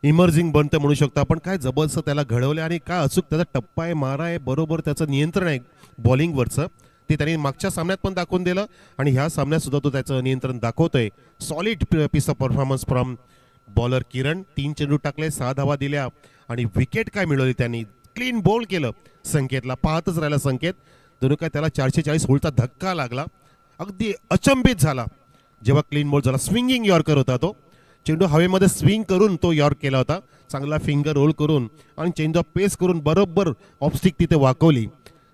इमर्जिंग बनतं म्हणू शकतो आपण. काय जबरदस्त त्याला घडवले आणि काय अचूक त्याचा टप्पा आहे, मारा आहे, बरोबर त्याचं नियंत्रण आहे बॉलिंगवरचं. ते त्यांनी मागच्या सामन्यात पण दाखवून दिलं आणि ह्या सामन्यात सुद्धा तो त्याचं नियंत्रण दाखवतोय. Solid piece of performance from bowler Kiran. 3 चेंडू टाकले, 6 धावा दिल्या आणि विकेट काय मिळवली त्यांनी. क्लीन बॉल केलं संकेतला. पाहतच राहिला संकेत. जणू काय त्याला 440 होल्डचा धक्का लागला. अगदी अचंबित झाला जेव्हा क्लीन बॉल झाला. स्विंगिंग यॉर्कर होता तो. चेंडू हवेमध्ये स्विंग करून तो यॉर्क केला होता. चांगला फिंगर रोल करून आणि चेंज ऑफ पेस करून बरोबर ऑफस्टिक तिथे वाकवली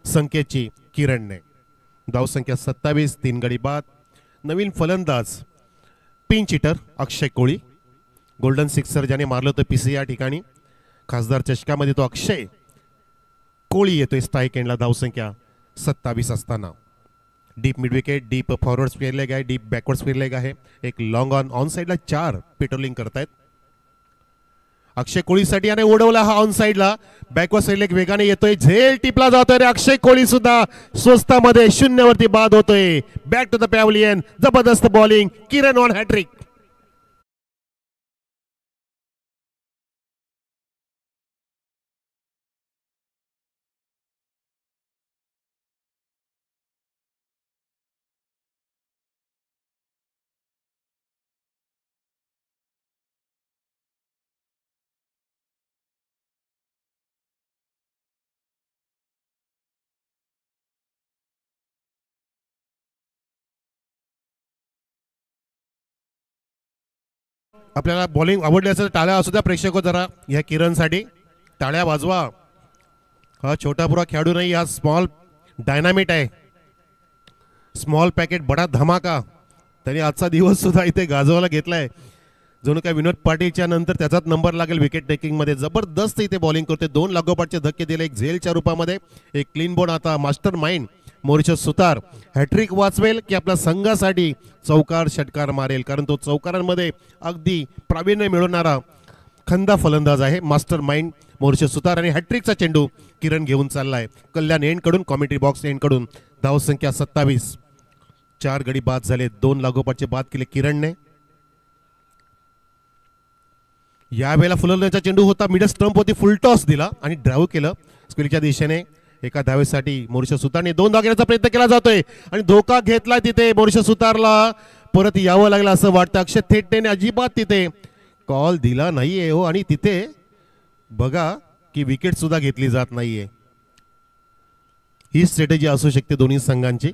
संकेतची किरणने. धावसंख्या 27. 3 गडी बाद. नवीन फलंदाज पिंच हिटर अक्षय कोळी. गोल्डन सिक्सर ज्याने मारलं होतं पीसी या ठिकाणी खासदार चषकामध्ये तो अक्षय कोळी येतोय स्ट्राईक एंडला. धावसंख्या 27 असताना deep mid wicket, deep forward square leg आहे, डीप बॅकवर्ड स्क्वेअर लेग आहे. एक लॉंग ऑन साईडला 4 पेट्रोलिंग करतायत अक्षय कोळीसाठी आणि ओढवला हा ऑन साईडला. बॅकवर्ड स्क्वेअर लेग वेगाने येतोय. झेल टिपला जातोय रे. अक्षय कोळी सुद्धा स्वस्तामध्ये 0 वरती बाद होतोय. Back to the pavilion. जबरदस्त बॉलिंग. Kiran on hat-trick. आपल्याला बॉलिंग आवडली असेल टाळ्या असू द्या प्रेक्षक हो जरा ह्या किरणसाठी. टाळ्या वाजवा. हा छोटापुरा खेळाडू नाही, हा स्मॉल डायनामिट आहे. स्मॉल पॅकेट बडा धमाका. त्यांनी आजचा दिवस सुद्धा इथे गाजवायला घेतलाय. जणू काय विनोद पाटीलच्या नंतर त्याचाच नंबर लागेल विकेट टेकिंगमध्ये. जबरदस्त इथे बॉलिंग करते. 2 लागोपाठचे धक्के दिले, एक झेलच्या रूपामध्ये, एक क्लीन बॉल. आता मास्टर माइंड मॉरिशस सुतार हॅट्रिक वाचवेल की आपल्या संघासाठी चौकार षटकार मारेल, कारण तो चौकारांमध्ये अगदी प्रावीण्य मिळवणारा खंदा फलंदाज आहे मास्टर माइंड मॉरिशस सुतार. आणि हॅट्रिकचा चेंडू किरण घेऊन चाललाय कल्याण एंडकडून, कॉमेंट्री बॉक्स एंडकडून. धावसंख्या 27. 4 गडी बाद झाले. 2 लागोपाठचे बाद केले किरणने. यावेळेला फुलवण्याचा चेंडू होता, मिडल स्टंप होती, फुल टॉस दिला आणि ड्राईव्ह केलं स्क्वेअरच्या दिशेने. एका धावेसाठी मॉरिशस सुतारने 2 धाव घेण्याचा प्रयत्न केला जातोय आणि धोका घेतला तिथे मॉरिशस सुतारला. परत यावं लागलं असं वाटतं. अक्षय थेटने अजिबात तिथे कॉल दिला नाहीये हो. आणि तिथे बघा की विकेट सुद्धा घेतली जात नाहीये. ही स्ट्रॅटेजी असू शकते दोन्ही संघांची.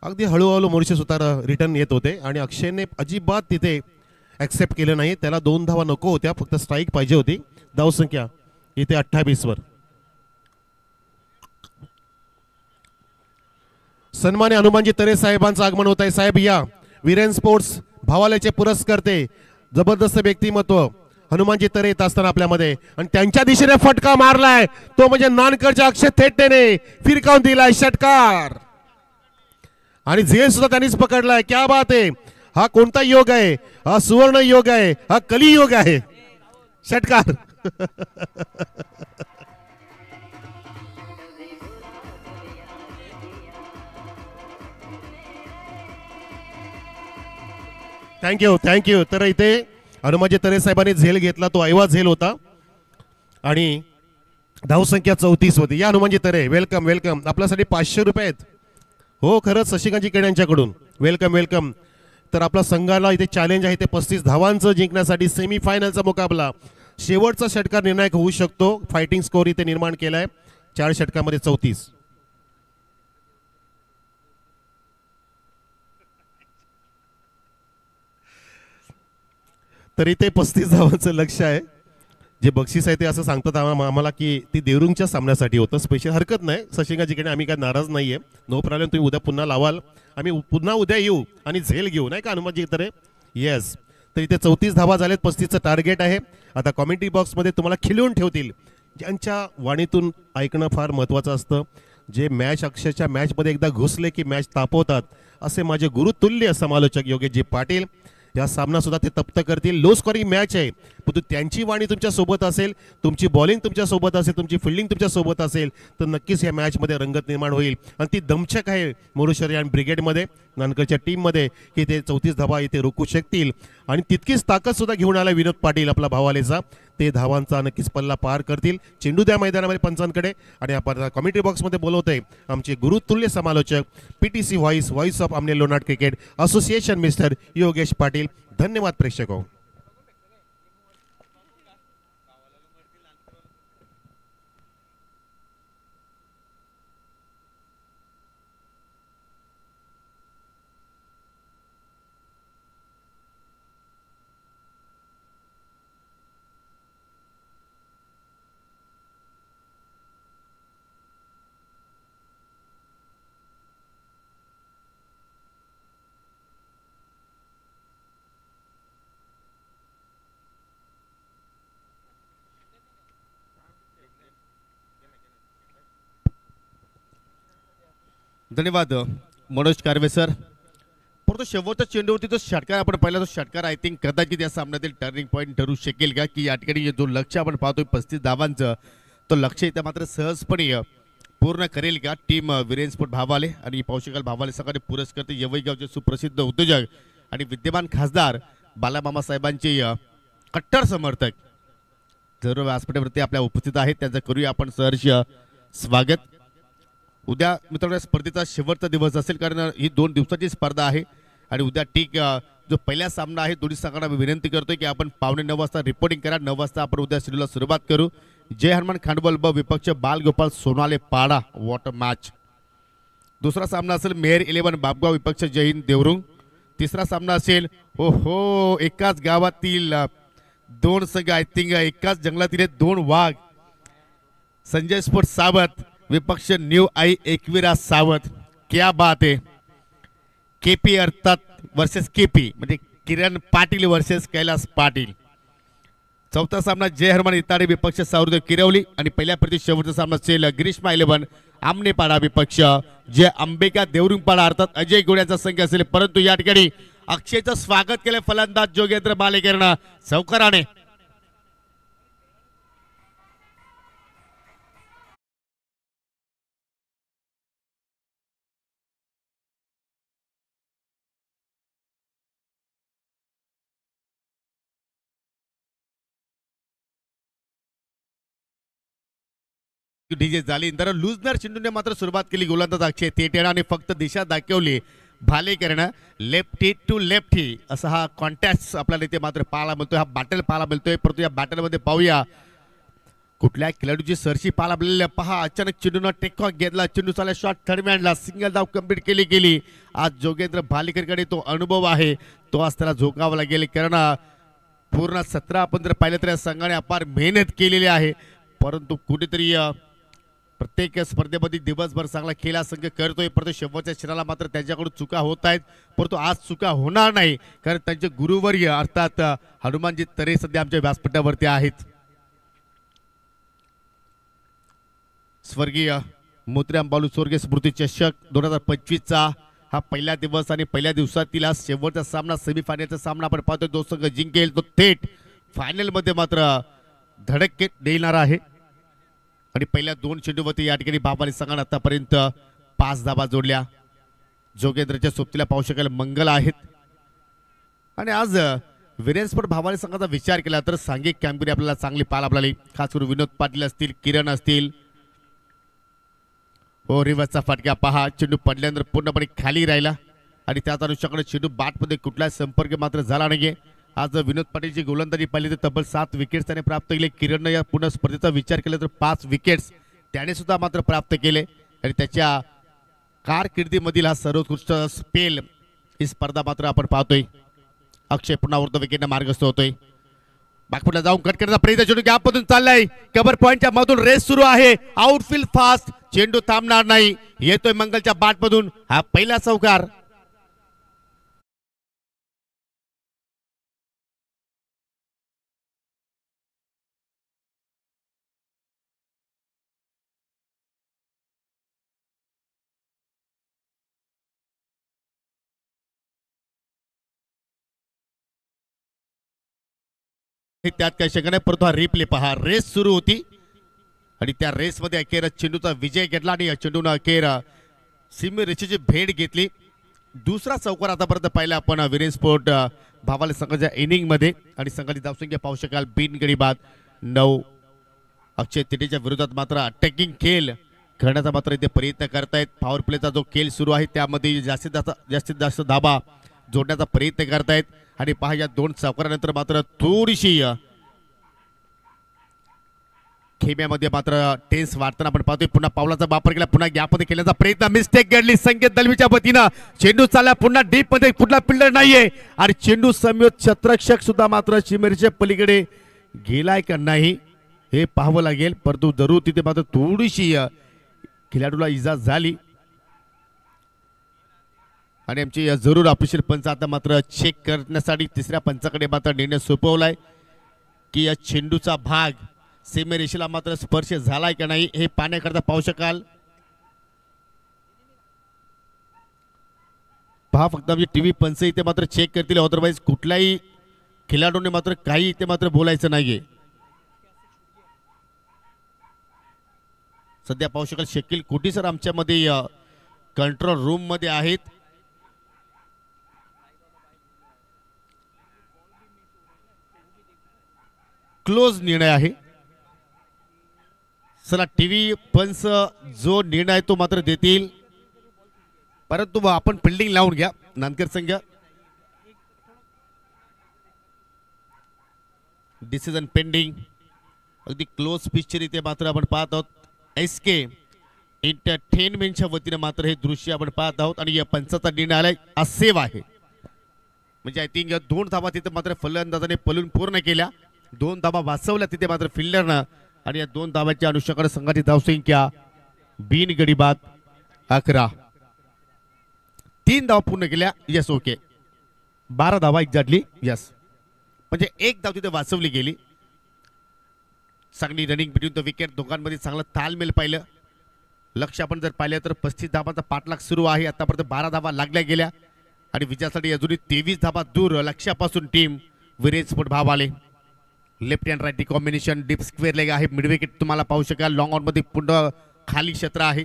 अगदी हळूहळू मॉरिशस उतार रिटर्न येत होते आणि अक्षयने अजिबात तिथे ॲक्सेप्ट केलं नाही. त्याला 2 धावा नको होत्या, फक्त स्ट्राईक पाहिजे होती. धावसंख्या इथे 28वर. सन्मान्य हनुमानजी तरे साहेबांचं आगमन होत आहे. साहेब या. वीरेन स्पोर्ट्स भावाल्याचे पुरस्कर्ते, जबरदस्त व्यक्तिमत्व हनुमानजी तरे येत असताना आपल्यामध्ये, आणि त्यांच्या दिशेने फटका मारलाय तो म्हणजे नानकरच्या अक्षय थेटेने फिरकावून दिलाय षटकार, आणि झेल सुद्धा त्यांनीच पकडलाय. क्या बात आहे. हा कोणता योग आहे? हा सुवर्ण योग आहे, हा कलियोग आहे. षटकार. Thank you thank you. तर इथे हनुमानजी तरे साहेबांनी झेल घेतला, तो ऐवा झेल होता आणि धावसंख्या 34 होती. या हनुमानजी तरे, वेलकम वेलकम. आपल्यासाठी 500 रुपये आहेत. हो खरंच शशिकांतजी केडे यांच्याकडून वेलकम वेलकम. तर आपला संघाला इथे चॅलेंज आहे ते 35 धावांचं जिंकण्यासाठी सेमीफायनलचा मुकाबला. शेवटचा षटकार निर्णायक होऊ शकतो. फायटिंग स्कोर इथे निर्माण केलाय 4 षटकामध्ये 34. तर इथे 35 धावांचं लक्ष आहे. जे बक्षीस आहे ते असं सांगतात आम्हाला की ती देवरुंगच्या सामन्यासाठी होतं स्पेशल. हरकत नाही शशिकांतजीकडे, आम्ही काय नाराज नाहीये. No problem. तुम्ही उद्या पुन्हा लावाल, आम्ही पुन्हा उद्या येऊ आणि झेल घेऊ, नाही का हनुमानजी तरे? येस. तर इथे 34 धावा झालेत, 35चं टार्गेट आहे. आता कॉमेंट्री बॉक्समध्ये तुम्हाला खिलवून ठेवतील. ज्यांच्या वाणीतून ऐकणं फार महत्त्वाचं असतं, जे मॅच अक्षरच्या मॅचमध्ये एकदा घुसले की मॅच तापवतात, असे माझे गुरुतुल्य समालोचक योगेशजी पाटील. या सामना सुद्धा ते तप्त करतील. लो स्कोरिंग मॅच आहे, परंतु त्यांची वाणी तुमच्या सोबत असेल, तुमची बॉलिंग तुमच्या सोबत असेल, तुमची फिल्डिंग तुमच्या सोबत असेल, तर नक्कीच या मॅचमध्ये रंगत निर्माण होईल. आणि ती दमछक आहे मोरुशरियान ब्रिगेडमध्ये, नानकरच्या टीममध्ये, की ते 34 धावा इथे रोखू शकतील. आणि तितकीच ताकद सुद्धा घेऊन आला विनोद पाटील आपला भावालेचा. ते धावांचा नक्कीच पल्ला पार करतील. चेंडू द्या मैदानामध्ये पंचांकडे. आणि आपण कॉमेंट्री बॉक्समध्ये बोलवतोय आमचे गुरुतुल्य समालोचक, PTC voice of Aamne Lonat cricket association mister Yogesh Patil. धन्यवाद प्रेक्षक हो. धन्यवाद मनोज कारवे सर. परंतु शेवटच्या चेंडूवरती जो षटकार आपण पाहिला, तो षटकार आय थिंक कदाचित या सामन्यातील टर्निंग पॉईंट ठरू शकेल का, की या ठिकाणी जो लक्ष्य आपण पाहतोय 35 धावांचं, तो लक्ष्य इथं मात्र सहजपणे पूर्ण करेल का टीम वीरेन स्पोर्ट भावाले. आणि पाहू शकाल भावाले सगळे पुरस्कर्ते यवईगावचे सुप्रसिद्ध उद्योजक आणि विद्यमान खासदार बालामामा साहेबांचे कट्टर समर्थक जरूर व्यासपीठावरती आपल्या उपस्थित आहेत. त्यांचं करूया आपण सहर्ष स्वागत. उद्या मित्रांनो या स्पर्धेचा शेवटचा दिवस असेल, कारण ही 2 दिवसाची स्पर्धा आहे. आणि उद्या ठीक जो पहिला सामना आहे, दोन्ही संघांना मी विनंती करतोय की आपण 8:45 वाजता रिपोर्टिंग करा. 9 वाजता आपण उद्या शेड्यूलला सुरुवात करू. जय हनुमान खांडबल ब विपक्ष बालगोपाल सोनाले पाडा वॉटर मॅच. दुसरा सामना असेल मेहर 11 बापगाव विपक्ष जय हिंद देवरुंग. तिसरा सामना असेल एकाच गावातील 2 संघ, आय थिंक एकाच जंगलातील 2 वाघ, संजय स्पोर्ट सावत विपक्ष न्यू आई एकविरा सावत. क्या बात है. केपी अर्थात वर्सेस केपी, म्हणजे किरण पाटील वर्सेस कैलास पाटील. चौथा सामना जय हनुमान इताडे विपक्ष सावरदेव किरवली. आणि पहिल्या प्रति शेवटचा सामना असेल ग्रीष्मा 11 आमनेपाडा विपक्ष जय अंबिका देवरुंगपाडा, अर्थात अजय गोड्याचा संघ असेल. परंतु या ठिकाणी अक्षयचं स्वागत केलं फलंदाज जोगेंद्र मालेकरनं सावकाराने. डीजे झाली तर लुजनर चेंडूने मात्र सुरुवात केली. गोलंदाज अक्षय थेटेने फक्त दिशा दाखवली भालेकरनं. लेफ्टी टू लेफ्टी असा हा कॉन्टॅक्ट आपल्याला इथे मात्र पाहायला मिळतोय, हा बॅटल पाहायला मिळतोय. परंतु या बॅटलमध्ये पाहूया कुठल्या खेळाडूची सरशी पाला आपल्याला पहा. अचानक चेंडूनं टेक ऑफ घेतला, चेंडू चालला शॉट थर्डमॅनला, सिंगल धाव कंप्लीट केली. आज जोगेंद्र भालेकरकडे तो अनुभव आहे, तो आज त्याला झोकावा लागेल. कारण पूर्ण 17 आपण जर पाहिलं तर या संघाने अपार मेहनत केलेली आहे. परंतु कुठेतरी प्रत्येक स्पर्धेमध्ये दिवसभर चांगला खेळ हा संघ करतोय, परंतु शेवटच्या क्षणाला मात्र त्यांच्याकडून चुका होत आहेत. परंतु आज चुका होणार नाही, कारण त्यांचे गुरुवर्य अर्थात हनुमानजी तरे सध्या आमच्या व्यासपीठावरती आहेत. स्वर्गीय मोतीराम बाळू चोरगे स्मृती चषक 2025चा हा पहिला दिवस आणि पहिल्या दिवसातील हा शेवटचा सामना, सेमीफायनलचा सामना आपण पाहतोय. जो संघ जिंकेल तो थेट फायनल मध्ये मात्र धडक देणार आहे. आणि पहिल्या 2 चेंडूवरती या ठिकाणी बाबाली संघाने आतापर्यंत 5 धावा जोडल्या. जोगेंद्रच्या सोबतीला पाहू शकाल मंगल आहेत. आणि आज विरेंस्पोर्ट भावाली संघाचा विचार केला तर सांघिक कामगिरी आपल्याला चांगली पाहायला मिळाली. खास करून विनोद पाटील असतील, किरण असतील. हो, रिव्हर्सचा फटका पहा, चेंडू पडल्यानंतर पूर्णपणे खाली राहिला आणि त्याच अनुषंगाने चेंडू बॅटमध्ये कुठलाच संपर्क मात्र झाला नाहीये. आज विनोद पाटीलची गोलंदाजी पाहिली तर तब्बल 7 विकेट्स त्याने प्राप्त केले. किरणनं या पूर्ण स्पर्धेचा विचार केला तर 5 विकेट्स त्याने सुद्धा मात्र प्राप्त केले. आणि त्याच्या कारकिर्दीमधील हा सर्वोत्कृष्ट स्पेल ही स्पर्धा मात्र आपण पाहतोय. अक्षय पुन्हा वरती विकेटने मार्गस्थ होतोय. बॅकफुटला जाऊन कट करण्याचा प्रयत्न, चेंडू गॅपमधून चाललाय, कव्हर पॉइंटच्या मधून रेस सुरू आहे. आउटफील्ड फास्ट, चेंडू थांबणार नाही. येतोय मंगलच्या बॅटमधून हा पहिला चौकार. त्यात काही शंका नाही, परंतु हा रिप्ले पहा. रेस सुरू होती आणि त्या रेस मध्ये अखेर चेंडूचा विजय घेतला आणि चेंडूने अखेर सीमे रेषेची भेट घेतली. दुसरा चौकार आतापर्यंत पाहिला आपण विरेंस्पोर्ट भावाले संघाच्या इनिंग मध्ये. आणि संघाची धावसंख्या पाहू शकाल बिनगडी बाद 9. अक्षय तिटेच्या विरोधात मात्र अटॅकिंग खेळ खेळण्याचा मात्र इथे प्रयत्न करतायत. पॉवर प्लेचा जो खेळ सुरू आहे त्यामध्ये जास्तीत जास्त धाबा जोडण्याचा प्रयत्न करतायत. आणि पहा, या 2 चौकारानंतर मात्र थोडीशी खेम्यामध्ये मात्र टेन्स वाढताना आपण पाहतोय. पुन्हा पावलाचा वापर केला, पुन्हा गॅपमध्ये केल्याचा प्रयत्न, मिस्टेक घडली संकेत दलवीच्या वतीनं. चेंडू चालला पुन्हा डीप मध्ये, कुठला फिल्डर नाहीये आणि चेंडू समयोत क्षेत्ररक्षक सुद्धा मात्र सीमेच्या पलीकडे गेलाय का नाही हे पाहावं लागेल. परंतु जरूर तिथे मात्र थोडीशी खेळाडूला इजा झाली आणि आमची जरूर ऑफिशियल पंच आता मात्र चेक करण्यासाठी तिसऱ्या पंचाकडे मात्र निर्णय सोपवलाय की या चेंडूचा भाग सीमेरेषेला मात्र स्पर्श झालाय का नाही हे पाहण्याकरता पाहू शकाल. पहा फक्त आमची टीव्ही पंच इथे मात्र चेक करतील, अदरवाईज कुठल्याही खेळाडूने मात्र काही इथे मात्र बोलायचं नाहीये. सध्या पाहू शकाल शकील कोटी सर आमच्यामध्ये कंट्रोल रूम मध्ये आहेत. क्लोज निर्णय आहे. चला टीव्ही पंच जो निर्णय तो मात्र देतील, परंतु आपण फिल्डिंग लावून घ्या. नांदकर संघ डिसिजन पेंडिंग. अगदी क्लोज पिक्चर इथे मात्र आपण पाहत आहोत. SK एंटरटेनमेंटच्या वतीने मात्र हे दृश्य आपण पाहत आहोत आणि या पंचाचा निर्णय आलाय असेव आहे. म्हणजे आय थिंक 2 धावा तिथे मात्र फलंदाजाने पलून पूर्ण केल्या, 2 धावा वाचवल्या तिथे मात्र फिल्डरनं. आणि या 2 धावांच्या अनुषंगाने संघाची धावसंख्या बिनगडी बाद 11. 3 धावा पूर्ण केल्या, यस ओके. 12 धावा एक्झॅक्टली, यस. म्हणजे 1 धाव तिथे वाचवली गेली. चांगली रनिंग बिटवीन द विकेट, दोघांमध्ये चांगला तालमेल पाहिलं. लक्ष आपण जर पाहिलं तर 35 धावांचा पाठलाग सुरू आहे. आतापर्यंत 12 धावा लागल्या गेल्या आणि विजयासाठी अजूनही 23 धावा दूर लक्ष्यापासून टीम विरेंस्पोर्ट भावाले. Left hand right combination, deep square leg आहे. मिड विकेट तुम्हाला पाहू शकाल. लॉंग ऑन मध्ये पुन्हा खाली क्षेत्र आहे.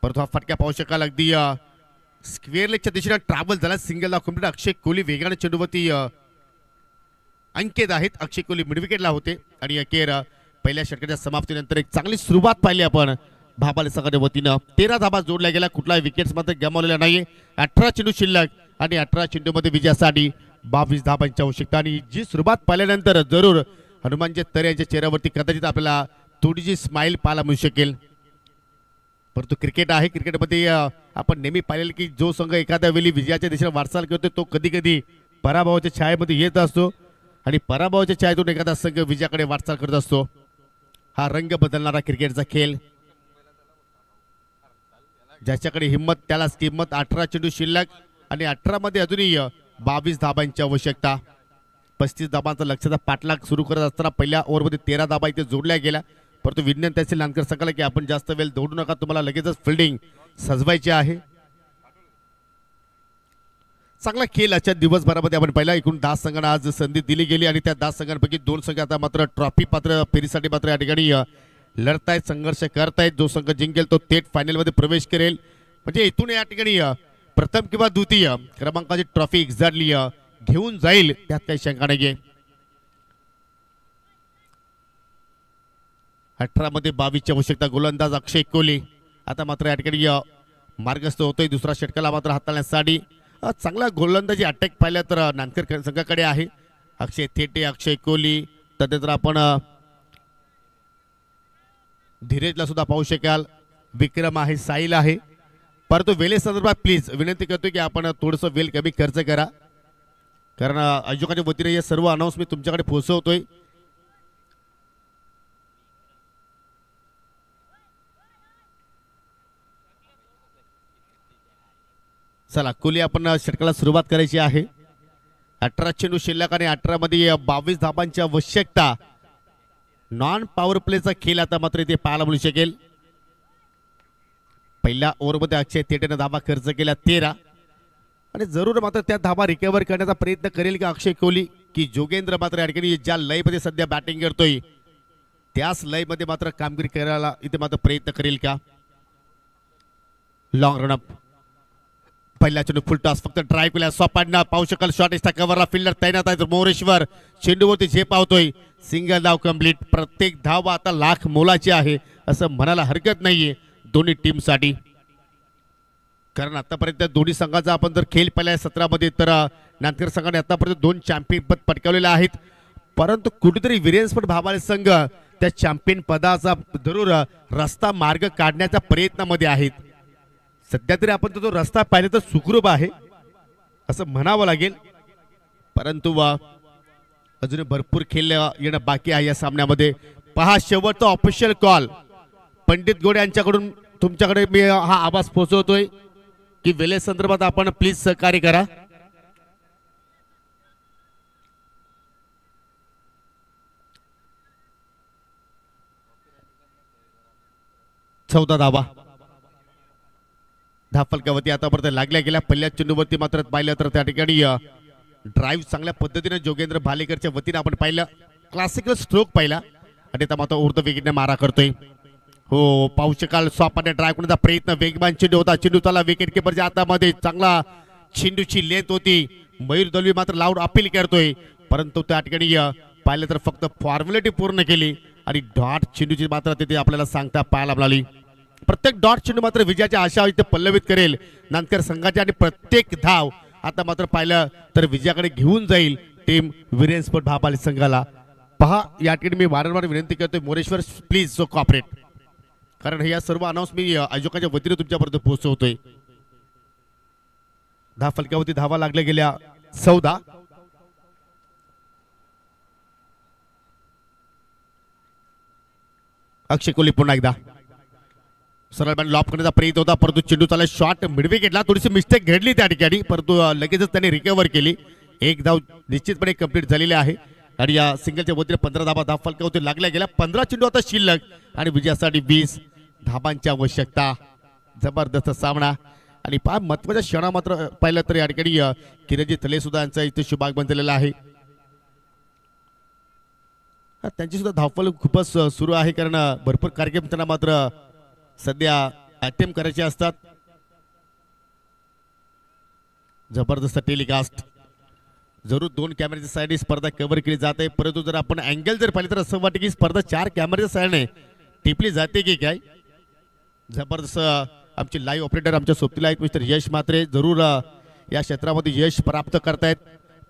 परंतु हा फटका पाहू शकाल अगदी स्क्वेअर लेगच्या दिशेने ट्रॅव्हल झाला. Single complete. अक्षय कोहली वेगाने चेंडूवरती अंकित आहेत. अक्षय कोहली मिड विकेटला होते आणि अखेर पहिल्या षटकाच्या समाप्तीनंतर एक चांगली सुरुवात पाहिली आपण भाबाले संघाच्या वतीनं. 13 धाबा जोडल्या गेल्या, कुठलाही विकेट्स मात्र गमावलेला नाहीये. 18 चेंडू शिल्लक आणि 18 चेंडूमध्ये विजयासाठी 22 धाबांची आवश्यकता. आणि जी सुरुवात पाहिल्यानंतर जरूर हनुमानजी तरे यांच्या चेहऱ्यावरती कदाचित आपल्याला थोडीशी स्माइल पाहायला मिळू शकेल. परंतु क्रिकेट आहे, क्रिकेटमध्ये आपण नेहमी पाहिलेलं की जो संघ एखाद्या वेळी विजयाच्या दिशेने वाटचाल करतो तो कधी कधी पराभवाच्या छायेमध्ये येत असतो आणि पराभवाच्या छायेतून एखादा संघ विजयाकडे वाटचाल करत असतो. हा रंग बदलणारा क्रिकेटचा खेळ, ज्याच्याकडे हिंमत त्यालाच किंमत. 18 चेंडू शिल्लक आणि 18 मध्ये अजूनही 22 धाबांची आवश्यकता. 35 धाबांचा लक्ष्याचा पाठलाग सुरू करत असताना पहिल्या ओव्हरमध्ये 13 धाबा इथे जोडल्या गेल्या. परंतु विज्ञान तहसील नांदकर सांगायला की आपण जास्त वेळ दौडू नका, तुम्हाला लगेचच फिल्डिंग सजवायची आहे. चांगला खेळ आजच्या दिवसभरामध्ये आपण पहिला एकूण 10 संघांना आज संधी दिली गेली आणि त्या 10 संघांपैकी 2 संघ आता मात्र ट्रॉफी पात्र फेरीसाठी मात्र या ठिकाणी लढतायत, संघर्ष करतायत. जो संघ जिंकेल तो थेट फायनलमध्ये प्रवेश करेल. म्हणजे इथून या ठिकाणी प्रथम किंवा द्वितीय क्रमांकाची ट्रॉफी एक्झॅक्टली घेऊन जाईल, त्यात काही शंका नाहीये. 18 मध्ये 22 ची आवश्यकता. गोलंदाज अक्षय कोहली आता मात्र या ठिकाणी मार्गस्थ होतोय. दुसरा षटकाला मात्र हाताळण्यासाठी चांगला गोलंदाजी अटॅक पाहिला तर नांदकर संघाकडे आहे. अक्षय थेटे, अक्षय कोहली, त्यानंतर आपण धीरजला सुद्धा पाहू शकाल. विक्रम आहे, साहिल आहे. परंतु वेळे संदर्भात प्लीज विनंती करतोय की आपण थोडंसं वेळ कमी खर्च करा, कारण आयोजकाच्या वतीने हे सर्व अनाउन्समेंट तुमच्याकडे पोहोचवतोय. चला कोहली आपण षटकाला सुरुवात करायची आहे. 18 चेंडू शिल्लक आणि 18 मध्ये 22 धाबांची आवश्यकता. नॉन पॉवर प्लेचा खेळ आता मात्र इथे पाहायला मिळू शकेल. पहिल्या ओव्हरमध्ये अक्षय थेटेने धाबा खर्च केला 13 आणि जरूर मात्र त्या धाबा रिकव्हर करण्याचा प्रयत्न करेल का अक्षय कोहली, की जोगेंद्र मात्र या ठिकाणी ज्या लयमध्ये सध्या बॅटिंग करतोय त्याच लयमध्ये मात्र कामगिरी करायला इथे मात्र प्रयत्न करेल का. लॉंग रनअप, पहिल्या चेंडू फुल टॉस, फक्त ड्राईव्ह केला. स्वपाडना पाहू शकाल शॉर्ट इस्टा कव्हरला फिल्डर तैनात आहे. मोरेश्वर चेंडूवरती झेप पावतोय. सिंगल धाव कंप्लीट. प्रत्येक धाव आता लाख मोलाची आहे असं म्हणायला हरकत नाहीये दोन्ही टीमसाठी, कारण आतापर्यंत दोन्ही संघाचा आपण जर खेळ पाहिला 17 मध्ये तर नांदकर संघाने आतापर्यंत 2 चॅम्पियन पद पटकावलेले आहेत. परंतु कुठेतरी विरेंजपट भाबाले संघ त्या चॅम्पियन पदाचा जरूर रस्ता मार्ग काढण्याच्या प्रयत्नामध्ये आहेत. सध्या तरी आपण तो रस्ता पाहिला तर सुखरूप आहे असं म्हणावं लागेल. परंतु अजून भरपूर खेळ येणं बाकी आहे या सामन्यामध्ये. पहा शेवटचा ऑफिशियल कॉल पंडित गोडे यांच्याकडून तुमच्याकडे मी हा आवाज पोहोचवतोय की वेळे संदर्भात आपण प्लीज सहकार्य करा. चौदा धावा फलकावरती आतापर्यंत लागल्या गेल्या. पहिल्या चेंडूवरती मात्र पाहिलं तर त्या ठिकाणी ड्राईव्ह चांगल्या पद्धतीने जोगेंद्र भालेकरच्या वतीने आपण पाहिलं. क्लासिकल स्ट्रोक पाहिला आणि आता मात्र उर्ध विकेटने मारा करतोय. हो पाहू शकाल स्वापाने ड्राईव्ह करण्याचा प्रयत्न. वेगवान चेंडू होता. चेंडू त्याला विकेट किपरच्या हातामध्ये. चांगला चेंडूची लेंथ होती. मयूर दलवी मात्र लाऊड अपील करतोय, परंतु त्या ठिकाणी पाहिलं तर फक्त फॉर्मॅलिटी पूर्ण केली आणि डॉट चेंडूची मात्र तिथे आपल्याला सांगता पाहायला मिळाली. प्रत्येक डॉट चेंडू मात्र विजयाची आशा इथे पल्लवित करेल नांदकर संघाची आणि प्रत्येक धाव आता मात्र पाहिलं तर विजयाकडे घेऊन जाईल टीम विरेंजपट भाबाले संघाला. पहा या ठिकाणी मी वारंवार विनंती करतोय मोरेश्वर प्लीज सो कॉपरेट, कारण या सर्व अनाउन्स मी आयोजकाच्या वतीने तुमच्यापर्यंत पोहोचवतोय. 10 फलकावरती धावा लागल्या गेल्या 14. अक्षय कोहली पुन्हा एकदा सरळ बॅट लॉप करण्याचा प्रयत्न होता, परंतु चेंडू चालला शॉट मिड विकेटला. थोडीशी मिस्टेक घडली त्या ठिकाणी, परंतु लगेचच त्याने रिकव्हर केली. एक धाव निश्चितपणे कंप्लीट झालेली आहे आणि या सिंगलच्या वतीने 15 धाबा 10 फलकावरती लागल्या गेल्या. 15 चेंडू आता शिल्लक आणि विजयासाठी 20 धाबांची आवश्यकता. जबरदस्त सामना आणि फार महत्वाच्या क्षणा मात्र पाहिलं तर या ठिकाणी किरणजी थले सुद्धा यांचा इथे शुभागमन झालेला आहे. त्यांची सुद्धा धावफल खूपच सुरू आहे, कारण भरपूर कार्यक्रम त्यांना मात्र सध्या अटेम्प्ट करायचे असतात. जबरदस्त टेलिकास्ट. जरूर 2 कॅमेऱ्याच्या साईडने स्पर्धा कव्हर केली जाते, परंतु जर आपण अँगल जर पाहिले तर असं वाटतं की स्पर्धा 4 कॅमेऱ्याच्या साईडने टिपली जाते की काय. जबरदस्त आमचे लाईव्ह ऑपरेटर आमच्या सोबतीला आहेत मिस्टर यश मात्रे, जरूर या क्षेत्रामध्ये यश प्राप्त करतायत.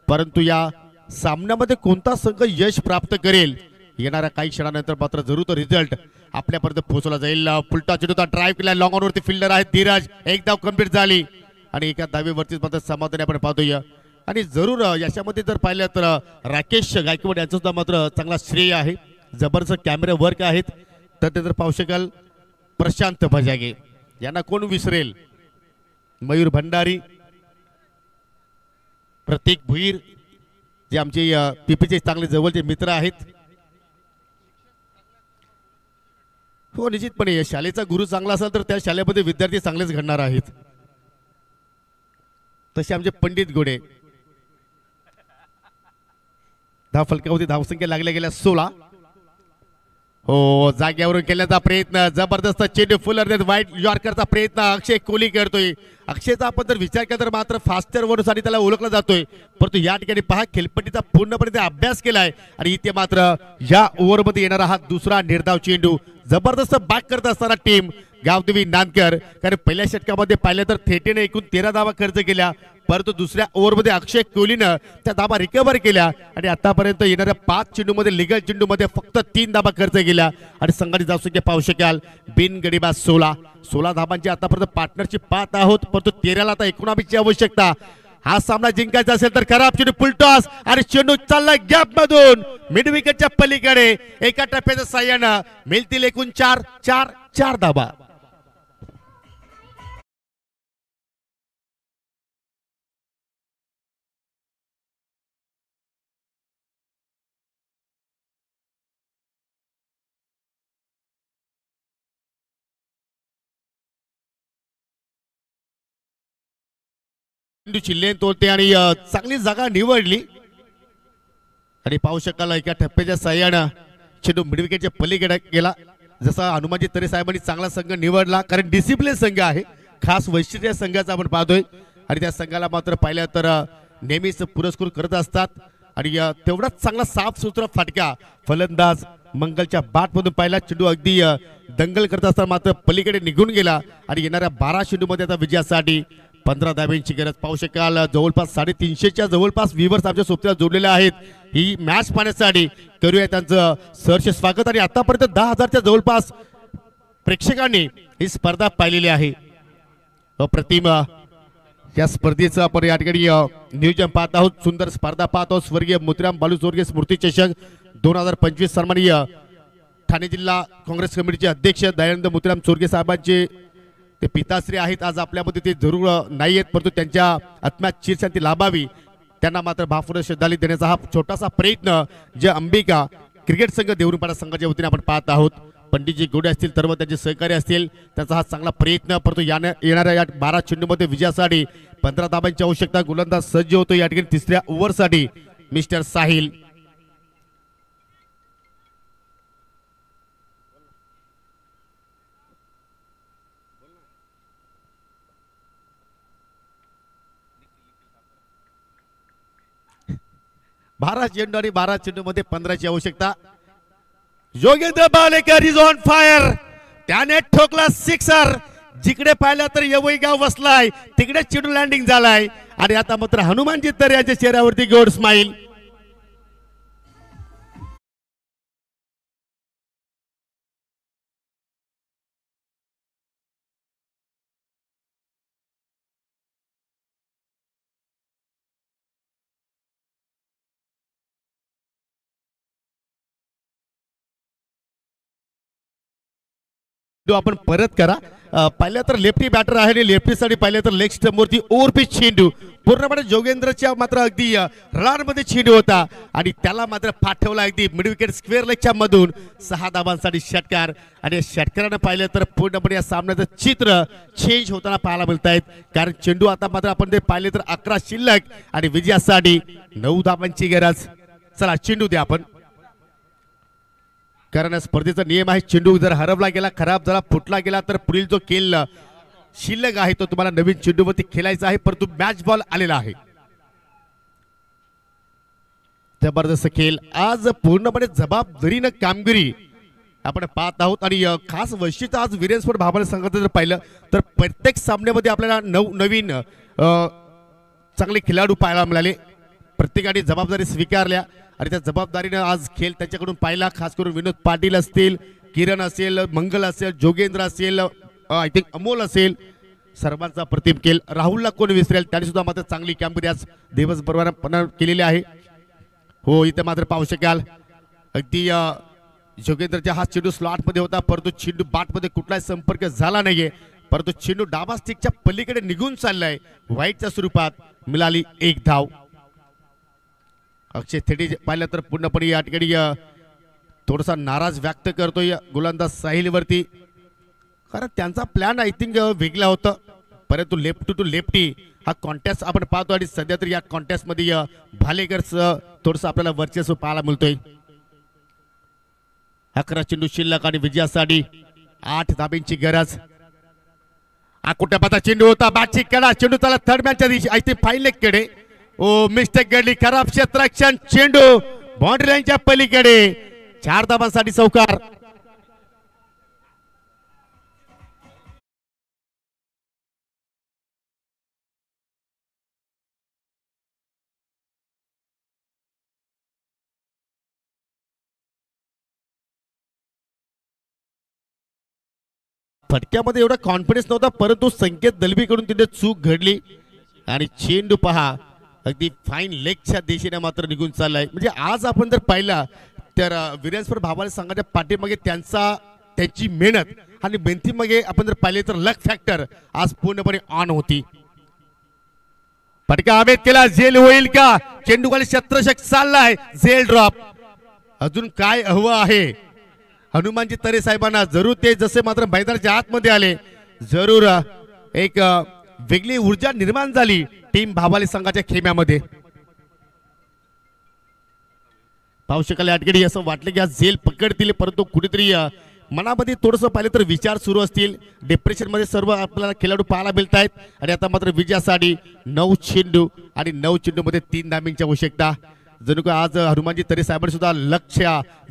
परंतु या सामन्यामध्ये कोणता संघ यश प्राप्त करेल येणाऱ्या काही क्षणानंतर मात्र जरूर तो रिझल्ट आपल्यापर्यंत पोहोचला जाईल. पुलटा चेंडूचा ड्राईव्ह केला, लॉंग ऑन वरती फिल्डर आहे धीरज, एक धाव कंप्लीट झाली आणि एका धावेवरतीच मात्र समाधानी आपण पाहतोय. आणि जरूर याच्यामध्ये जर पाहिलं तर राकेश गायकवाड यांचं सुद्धा मात्र चांगला श्रेय आहे. जबरदस्त कॅमेरा वर्क आहेत. तर ते जर पाहू शकाल प्रशांत भजागे यांना कोण विसरेल. मयूर भंडारी, प्रतीक भुईर जे आमचे पीपीचे चांगले जवळचे मित्र आहेत. हो निश्चितपणे शाळेचा गुरु चांगला असेल तर त्या शाळेमध्ये विद्यार्थी चांगलेच घडणार आहेत. तसे आमचे पंडित गोडे धाव फलकावरती धावसंख्या लागल्या गेल्या 16. हो जाग्यावरून केल्याचा प्रयत्न, जबरदस्त चेंडू फुलर वाईट यॉर्करचा प्रयत्न अक्षय कोहली करतोय. अक्षयचा आपण जर विचार केला तर मात्र फास्टर वरून त्याला ओळखला जातोय, परंतु या ठिकाणी पहा खेळपट्टीचा पूर्णपणे अभ्यास केलाय आणि इथे मात्र या ओव्हरमध्ये येणारा हा दुसरा निर्धाव चेंडू जबरदस्त बॅक करत असताना टीम गावदेवी नांदकर. कारण पहिल्या षटकामध्ये पाहिलं तर थेटेने एकूण 13 धावा खर्च केल्या, परंतु दुसऱ्या ओव्हरमध्ये अक्षय कोहलीनं त्या धावा रिकव्हर केल्या आणि आतापर्यंत येणाऱ्या 5 चेंडूमध्ये लिगल चेंडूमध्ये फक्त 3 धावा खर्च केल्या आणि संघाची धावसंख्या पाहू शकाल बिनगडीबाज 16 धावांची आतापर्यंत पार्टनरशिप पाहत आहोत, परंतु 13ला आता 19ची आवश्यकता. हा सामना जिंकायचा असेल तर खराब चेंडू फुलटॉस आणि चेंडू चालला गॅप मधून मिड विकेटच्या पलीकडे. एका टप्प्याच्या साह्यानं मिळतील एकूण 4 धावा. चिल्लेन तोलते आणि चांगली जागा निवडली आणि पाहू शकाल एका ठप्प्याच्या साह्यानं चेंडू मिड विकेटच्या पलीकडे गेला. जसा हनुमानजी तरे साहेबांनी चांगला संघ निवडला, कारण डिसिप्लिन संघ आहे, खास वैशिष्ट्य संघाचा आपण पाहतोय आणि त्या संघाला मात्र पाहिलं तर नेहमीच पुरस्कृत करत असतात. आणि तेवढाच चांगला साफ सुथरा फाटका फलंदाज मंगलच्या बॅट मधून पाहिला. चेंडू अगदी दंगल करत असताना मात्र पलीकडे निघून गेला आणि येणाऱ्या 12 चेंडूमध्ये आता विजयासाठी 15 धाब्यांची गरज. पाहू शकाल जवळपास 350च्या जवळपास व्ह्यूअर्स आमच्या सोबतीला जोडलेले आहेत ही मॅच पाहण्यासाठी. करूया त्यांचं सहर्ष स्वागत. आणि आतापर्यंत 10,000च्या जवळपास प्रेक्षकांनी ही स्पर्धा पाहिलेली आहे. अप्रतिम या स्पर्धेचं आपण या ठिकाणी नियोजन पाहत आहोत. सुंदर स्पर्धा पाहत आहोत. स्वर्गीय मोतीराम बालू स्वर्गीय स्मृती चषक 2025 सन्माननीय ठाणे जिल्हा काँग्रेस कमिटीचे अध्यक्ष दयानंद मोतीराम चोरगे साहेबांचे ते पिताश्री आहेत. आज आपल्यामध्ये ते जरूर नाही आहेत, परंतु त्यांच्या आत्म्यात चिरशांती लाभावी त्यांना मात्र भावपूर्ण श्रद्धांजली देण्याचा हा छोटासा प्रयत्न जे अंबिका क्रिकेट संघ देवरुपाडा संघाच्या वतीने आपण पाहत आहोत. पंडितजी गोडे असतील, सर्व त्यांचे सहकारी असतील, त्याचा हा चांगला प्रयत्न. परंतु येणाऱ्या या 12 चेंडूमध्ये विजयासाठी 15 धाबांची आवश्यकता. गोलंदाज सज्ज होतो या ठिकाणी तिसऱ्या ओव्हरसाठी मिस्टर साहिल. बारा चेंडू आणि 12 चेंडू मध्ये 15ची आवश्यकता. Yogendra Balekar is on fire. त्याने ठोकला सिक्सर. जिकडे पाहिलं तर येवई गाव बसलाय, तिकडे चेंडू लँडिंग झालाय आणि आता मात्र हनुमानजी तर यांच्या चेहऱ्यावरती गोड स्माइल. आपण परत करा. पाहिलं तर लेफ्टी बॅटर आहे आणि लेफ्टीसाठी पाहिलं तर लेग स्टंपवरती ओव्हरपिच चेंडू पूर्णपणे जोगेंद्रच्या मात्र अगदी रडारमध्ये चेंडू होता आणि त्याला मात्र पाठवला अगदी मिड विकेट स्क्वेअर लेगच्या मधून. 6 धाबांसाठी षटकार आणि षटकारानं पाहिलं तर पूर्णपणे या सामन्याचं चित्र चेंज होताना पाहायला मिळत आहेत. कारण चेंडू आता मात्र आपण ते पाहिले तर 11 शिल्लक आणि विजयासाठी 9 धाबांची गरज. चला चेंडू द्या आपण, कारण स्पर्धेचा नियम आहे चेंडू जर हरवला गेला, खराब झाला, फुटला गेला तर पुढील जो खेळ शिल्लक आहे तो तुम्हाला नवीन चेंडूवरती खेळायचा आहे. परंतु मॅच बॉल आलेला आहे. जबरदस्त खेळ आज पूर्णपणे जबाबदारीनं कामगिरी आपण पाहत आहोत. आणि खास वैशिष्ट्य आज वीरेन स्पोर्ट भाभर संघाचं जर पाहिलं तर प्रत्येक सामन्यामध्ये आपल्याला नवीन चांगले खेळाडू पाहायला मिळाले. प्रत्येकाने जबाबदारी स्वीकारल्या आणि त्या जबाबदारीने आज खेळ त्यांच्याकडून पाहिला. खास करून विनोद पाटील असतील, किरण असेल, मंगल असेल, जोगेंद्र असेल, आय थिंक अमोल असेल, सर्वांचा प्रतिम खेळ. राहुलला कोण विसरेल, त्याने सुद्धा मात्र चांगली कामगिरी आज दिवसभरात केलेली आहे. हो, इथे मात्र पाहू शकाल अगदी जोगेंद्रच्या हा चेंडू स्लॉट मध्ये होता, परंतु चेंडू बाट मध्ये कुठलाही संपर्क झाला नाहीये, परंतु चेंडू डाबा स्टिकच्या पलीकडे निघून चाललाय. व्हाईटच्या स्वरूपात मिळाली एक धाव. अक्षय थेटे पाहिलं तर पूर्णपणे या ठिकाणी थोडासा नाराज व्यक्त करतोय गोलंदाज साहिल वरती, कारण त्यांचा प्लॅन आय थिंक वेगळा होता, परंतु लेफ्ट टू लेफ्टी हा कॉन्टेस्ट आपण पाहतो आणि सध्या तर या कॉन्टेस्ट मध्ये भालेकरचं थोडस आपल्याला वर्चस्व पाहायला मिळतोय. 11 चेंडू शिल्लक आणि विजयासाठी 8 धाब्यांची गरज. कुठ्यापाता चेंडू होता, बॅटची कडा, चेंडू त्याला थर्ड मॅनच्या दिवशी आय थिंक फाईन कडे. ओ मिस्टेक घडली, खराब क्षेत्ररक्षण, चेंडू बाउंड्री लाईनच्या पलीकडे. 4 धाबांसाठी चौकार. फटक्यामध्ये एवढा कॉन्फिडन्स नव्हता, परंतु संकेत दलबीकडून तिथे चूक घडली आणि चेंडू पहा अगदी फाईन लेगच्या दिशेने मात्र निघून चाललाय. म्हणजे आज आपण जर पाहिला तर वीरेंद्र भावाले संघाच्या पाठीमागे त्यांची मेहनत आणि मेहनतीमागे आपण जर पाहिले तर लक फॅक्टर आज पूर्णपणे ऑन होती. फटका हवेत केला, झेल होईल का? चेंडू खाली शत्रशक चाललाय, झेल ड्रॉप. अजून काय हवं आहे हनुमानजी तरे साहेबांना? जरूर ते जसे मात्र मैदानाच्या आतमध्ये आले, जरूर एक वेगळी ऊर्जा निर्माण झाली टीम भावाले संघाच्या खेम्यामध्ये. पाहू शकाल या ठिकाणी असं वाटलं की आज झेल पकडतील, परंतु कुठेतरी मनामध्ये थोडंसं पाहिलं तर विचार सुरू असतील. डिप्रेशन मध्ये सर्व आपल्याला खेळाडू पाहायला मिळत आहेत आणि आता मात्र विजयासाठी 9 चेंडू आणि 9 चेंडू मध्ये 3 धाब्यांची आवश्यकता. जणू का आज हनुमानजी तरे साहेबांनी सुद्धा लक्ष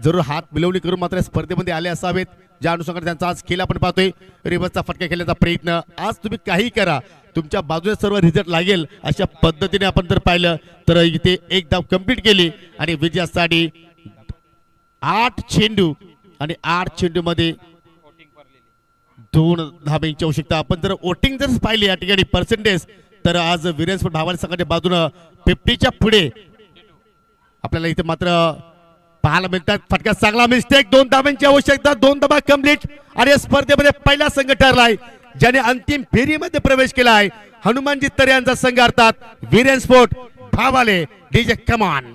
जरूर हात मिळवणी करून मात्र स्पर्धेमध्ये आले असावेत, ज्या अनुषंगाने त्यांचा आज खेळ आपण पाहतोय. रिव्हर्सचा फटका खेळण्याचा प्रयत्न. आज तुम्ही काही करा, तुमच्या बाजूने सर्व रिझल्ट लागेल अशा पद्धतीने आपण जर पाहिलं तर इथे एक धाव कंप्लीट केली आणि विजयासाठी 8 चेंडू आणि 8 चेंडू मध्ये 2 धाब्यांची आवश्यकता. आपण जर वोटिंग जर पाहिली या ठिकाणी पर्सेंटेज तर आज वीरेंद्र भावाले संघाच्या बाजूने 50च्या पुढे आपल्याला इथे मात्र पाहायला मिळतात. फटका चांगला, मिस्टेक, 2 धाब्यांची आवश्यकता, 2 धाबा कंप्लीट आणि स्पर्धेमध्ये पहिला संघ ठरलाय ज्याने अंतिम फेरीमध्ये प्रवेश केलाय. हनुमानजी तरे यांचा संघ अर्थात वीरेंद्र स्पोर्ट भावाले. डीजे कमान.